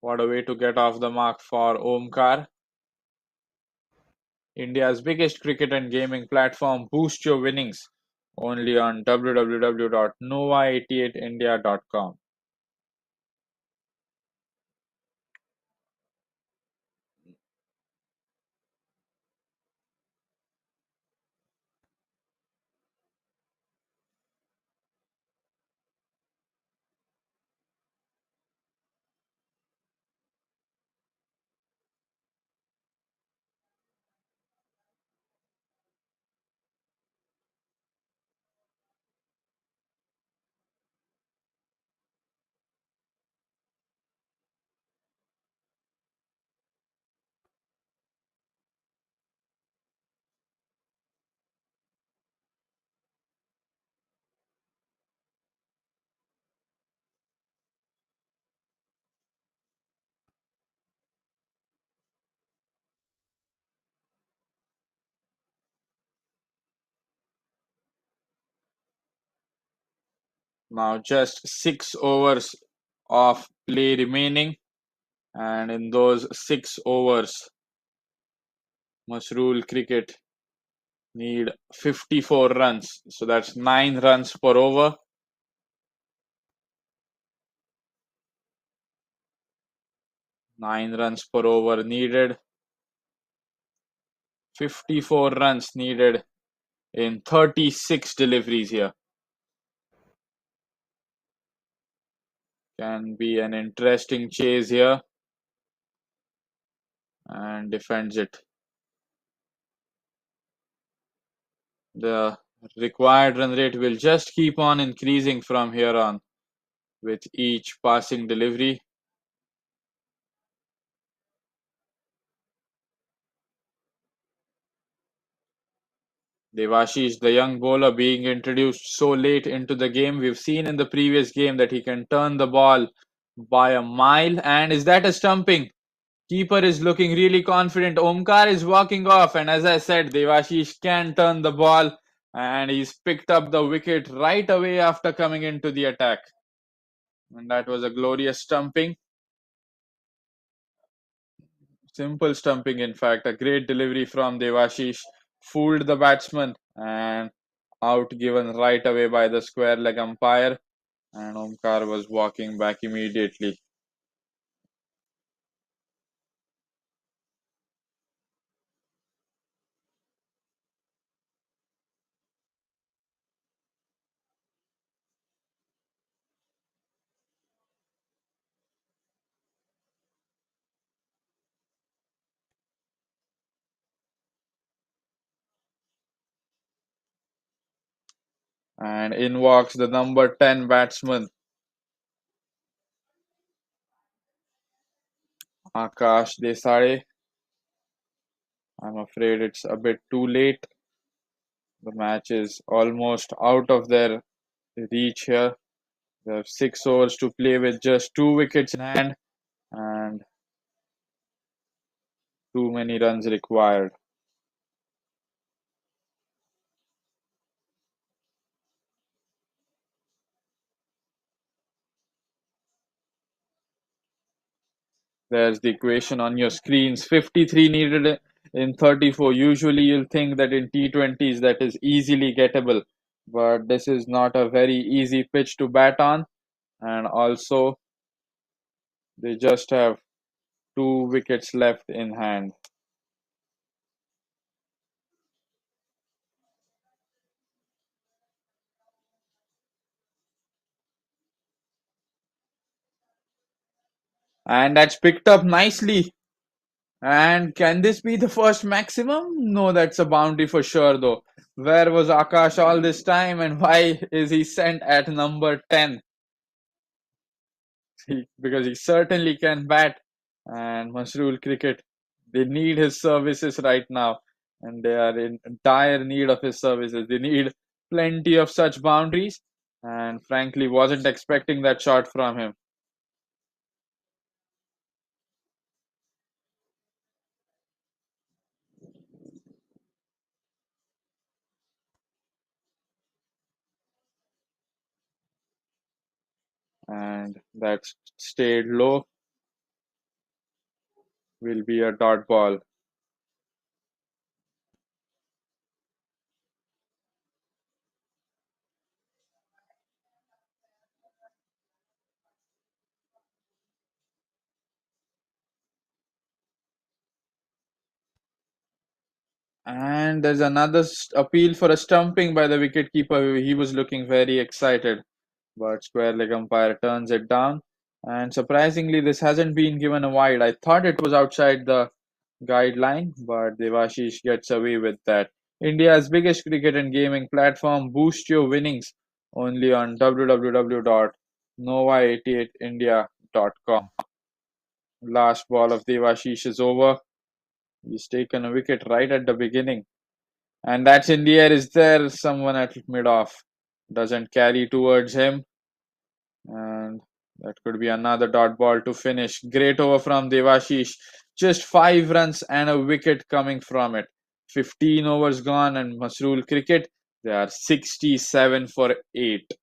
What a way to get off the mark for Omkar. India's biggest cricket and gaming platform. Boost your winnings only on www.nova88india.com. Now just 6 overs of play remaining, and in those 6 overs, Mhasrul cricket need 54 runs. So that's 9 runs per over. 9 runs per over needed. 54 runs needed in 36 deliveries here. Can be an interesting chase here, and defends it. The required run rate will just keep on increasing from here on with each passing delivery. Devashish, the young bowler, being introduced so late into the game. We've seen in the previous game that he can turn the ball by a mile. And is that a stumping? Keeper is looking really confident. Omkar is walking off. And as I said, Devashish can turn the ball. And he's picked up the wicket right away after coming into the attack. And that was a glorious stumping. Simple stumping, in fact. A great delivery from Devashish. Fooled the batsman and out given right away by the square leg umpire. And Omkar was walking back immediately. And in walks the number 10 batsman, Akash Desai. I'm afraid it's a bit too late. The match is almost out of their reach here. They have 6 overs to play with just 2 wickets in hand and too many runs required. There's the equation on your screens. 53 needed in 34. Usually you'll think that in T20s that is easily gettable, but this is not a very easy pitch to bat on, and also they just have 2 wickets left in hand. And that's picked up nicely. And can this be the first maximum? No, that's a boundary for sure though. Where was Akash all this time, and why is he sent at number 10? Because he certainly can bat. And Mhasrul cricket, they need his services right now, and they are in dire need of his services. They need plenty of such boundaries, and frankly, wasn't expecting that shot from him. And that stayed low. will be a dot ball. And there's another appeal for a stumping by the wicketkeeper. He was looking very excited, but square leg umpire turns it down. And surprisingly, this hasn't been given a wide. I thought it was outside the guideline, but Devashish gets away with that. India's biggest cricket and gaming platform. Boost your winnings only on www.nova88india.com. Last ball of Devashish is over. He's taken a wicket right at the beginning. And that's in the air. Is there someone at mid off? Doesn't carry towards him. And that could be another dot ball to finish. Great over from Devashish. Just 5 runs and a wicket coming from it. 15 overs gone, and Mhasrul cricket, they are 67 for 8.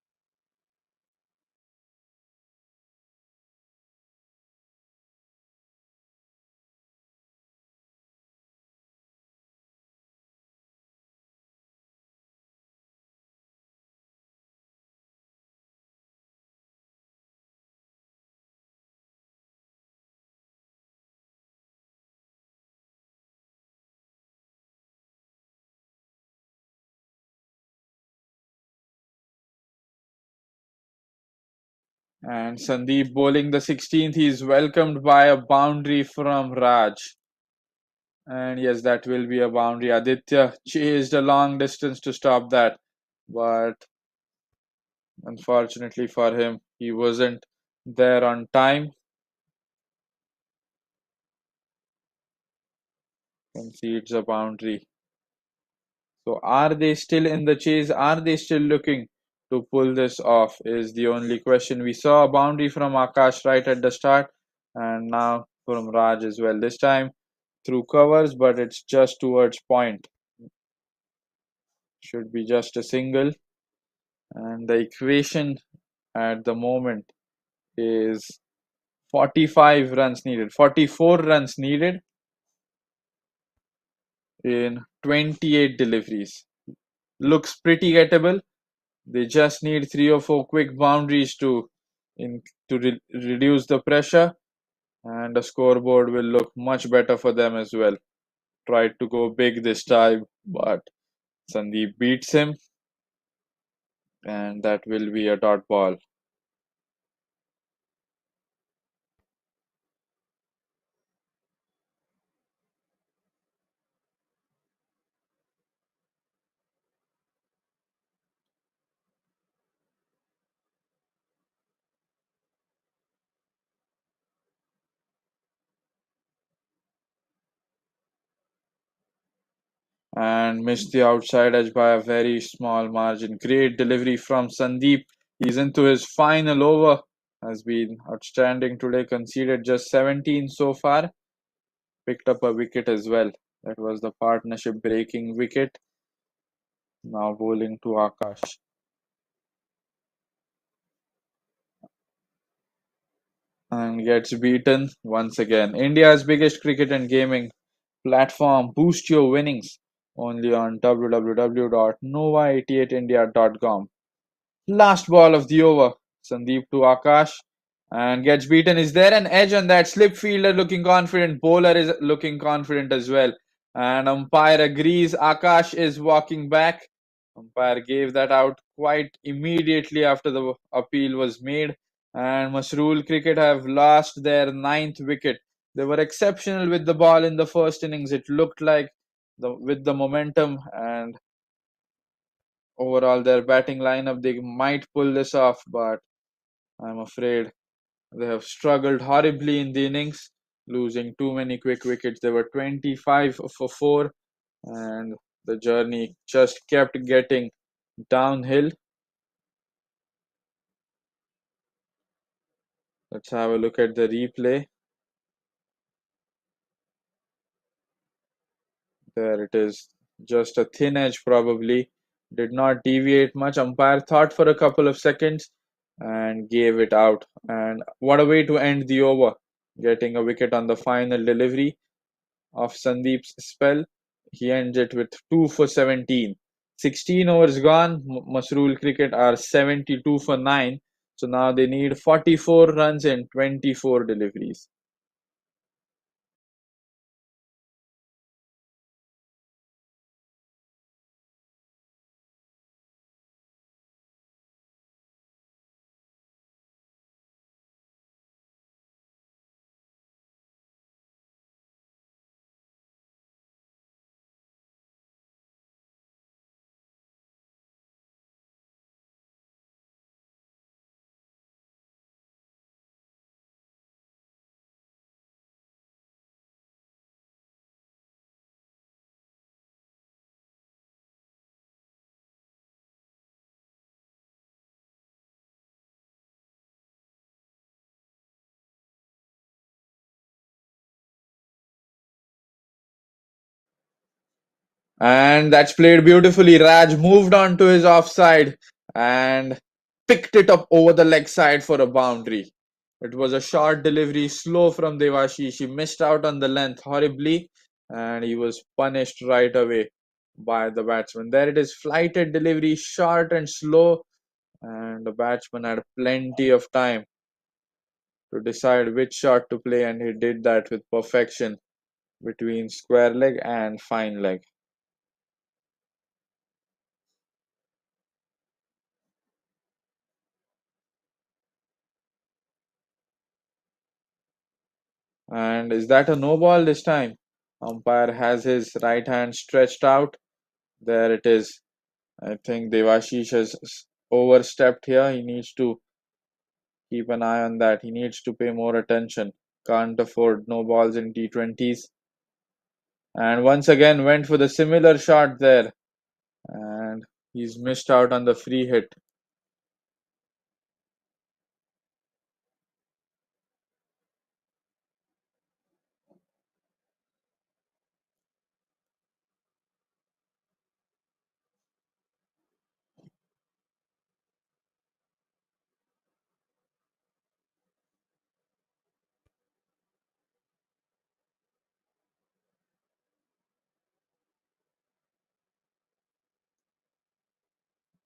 And Sandeep bowling the 16th. He is welcomed by a boundary from Raj. And yes, that will be a boundary. Aditya chased a long distance to stop that. But unfortunately for him, he wasn't there on time. Concedes a boundary. So are they still in the chase? Are they still looking to pull this off? Is the only question. We saw a boundary from Akash right at the start, and now from Raj as well. This time through covers, but it's just towards point. Should be just a single. And the equation at the moment is 45 runs needed, 44 runs needed in 28 deliveries. Looks pretty gettable. They just need 3 or 4 quick boundaries to reduce the pressure, and the scoreboard will look much better for them as well. Tried to go big this time, but Sandeep beats him, and that will be a dot ball. And missed the outside edge by a very small margin. Great delivery from Sandeep. He's into his final over. Has been outstanding today. Conceded just 17 so far. Picked up a wicket as well. That was the partnership breaking wicket. Now bowling to Akash. And gets beaten once again. India's biggest cricket and gaming platform. Boost your winnings only on www.nova88india.com. Last ball of the over. Sandeep to Akash and gets beaten. Is there an edge on that? Slip fielder looking confident. Bowler is looking confident as well. And umpire agrees. Akash is walking back. Umpire gave that out quite immediately after the appeal was made. And Mhasrul Cricket have lost their 9th wicket. They were exceptional with the ball in the first innings. It looked like with the momentum and overall their batting lineup, they might pull this off, but I'm afraid they have struggled horribly in the innings, losing too many quick wickets. They were 25 for 4, and the journey just kept getting downhill. Let's have a look at the replay. There it is. Just a thin edge, probably. Did not deviate much. Umpire thought for a couple of seconds and gave it out. And what a way to end the over. getting a wicket on the final delivery of Sandeep's spell. He ends it with 2 for 17. 16 overs gone. Mhasrul Cricket are 72 for 9. So now they need 44 runs in 24 deliveries. And that's played beautifully. Raj moved on to his offside and picked it up over the leg side for a boundary. It was a short delivery, slow from Devashish. He missed out on the length horribly and he was punished right away by the batsman. There it is, flighted delivery, short and slow, and the batsman had plenty of time to decide which shot to play, and he did that with perfection between square leg and fine leg. And is that a no ball this time? Umpire has his right hand stretched out. There it is. I think Devashish has overstepped here. He needs to keep an eye on that. He needs to pay more attention. Can't afford no balls in T20s. And once again went for the similar shot there. And he's missed out on the free hit.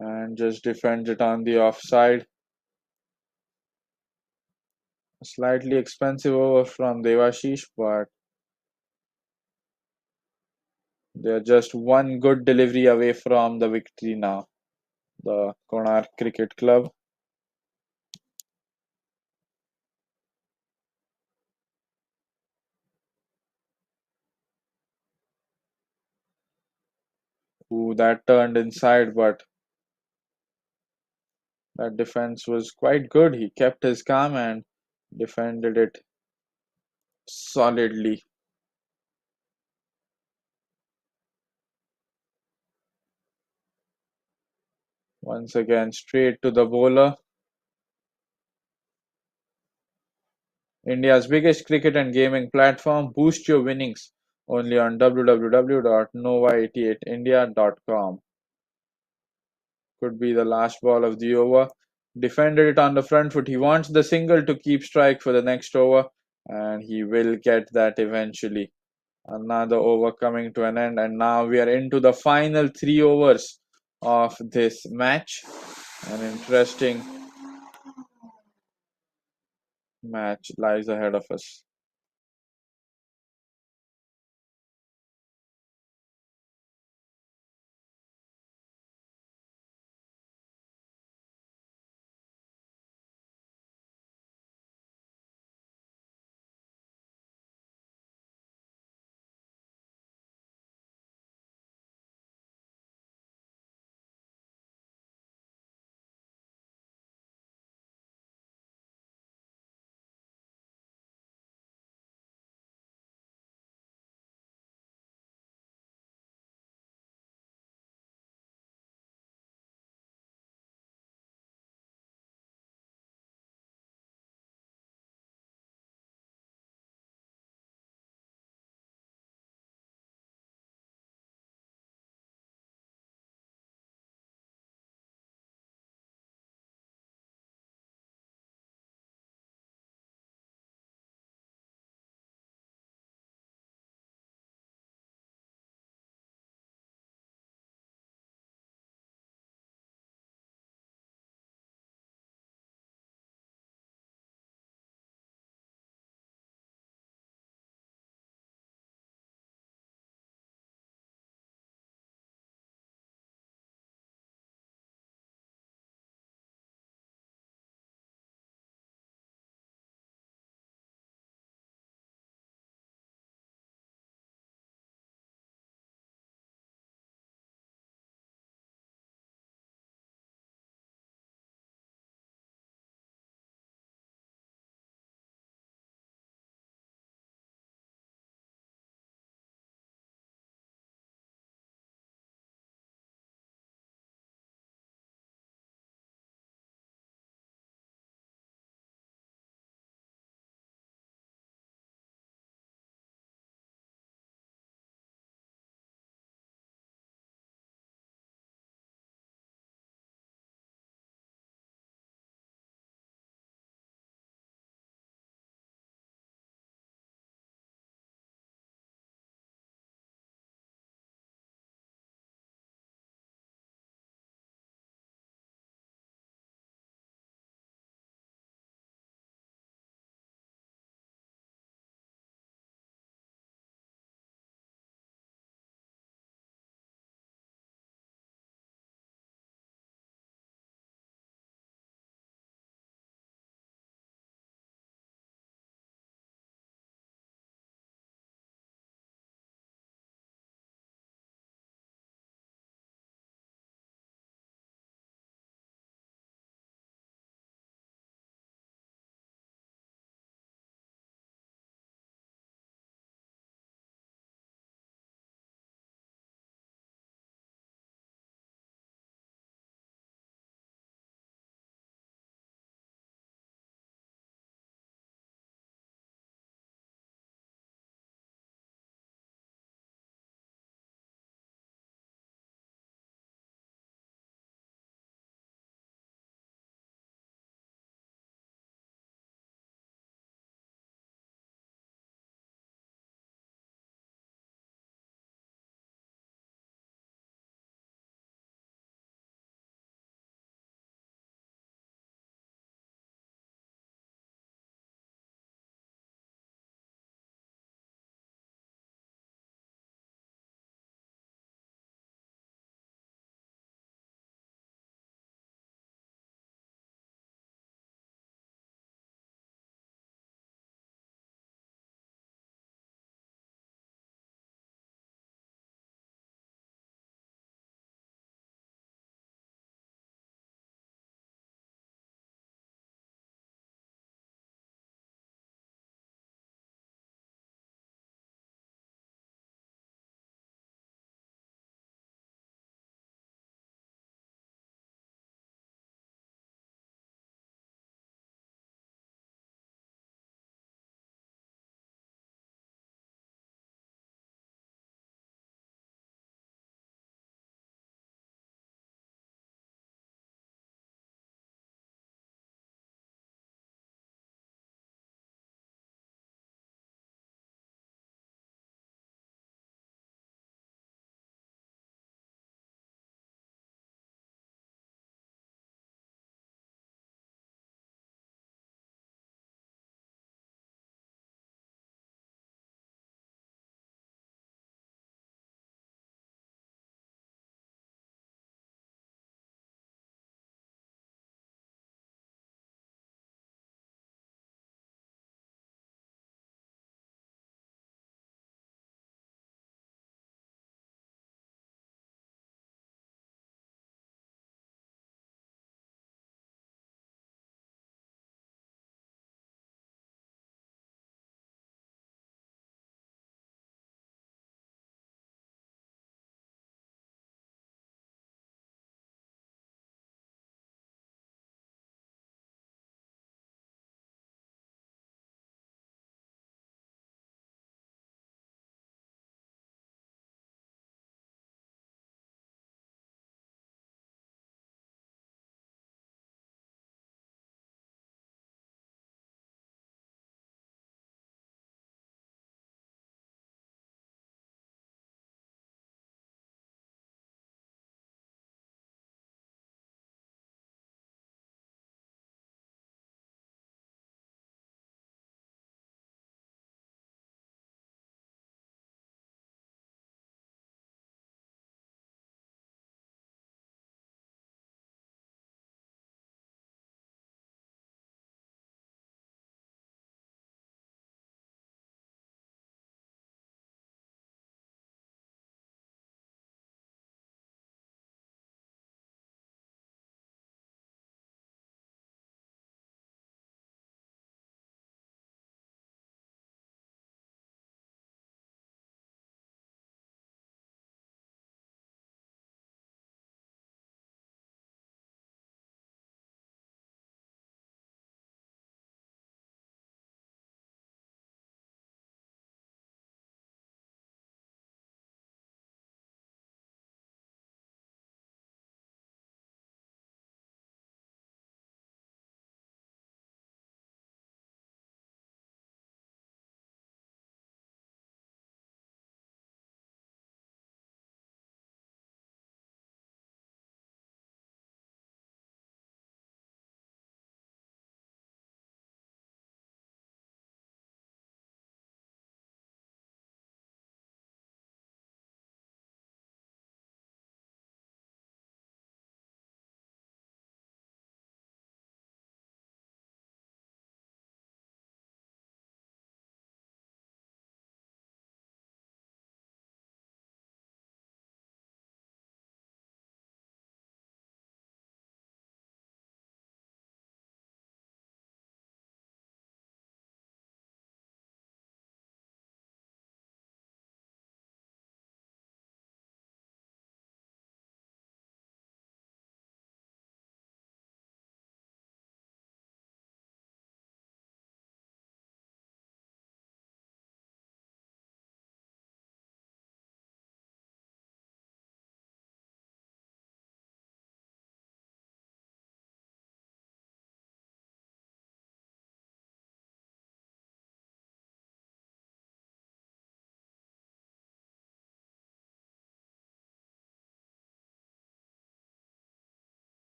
And just defends it on the offside. Slightly expensive over from Devashish, but they're just one good delivery away from the victory now. The Konark Cricket Club. Ooh, that turned inside, but that defense was quite good. He kept his calm and defended it solidly. Once again, straight to the bowler. India's biggest cricket and gaming platform. Boost your winnings only on www.nova88india.com. Could be the last ball of the over. Defended it on the front foot. He wants the single to keep strike for the next over, and he will get that eventually. Another over coming to an end, and now we are into the final 3 overs of this match. An interesting match lies ahead of us.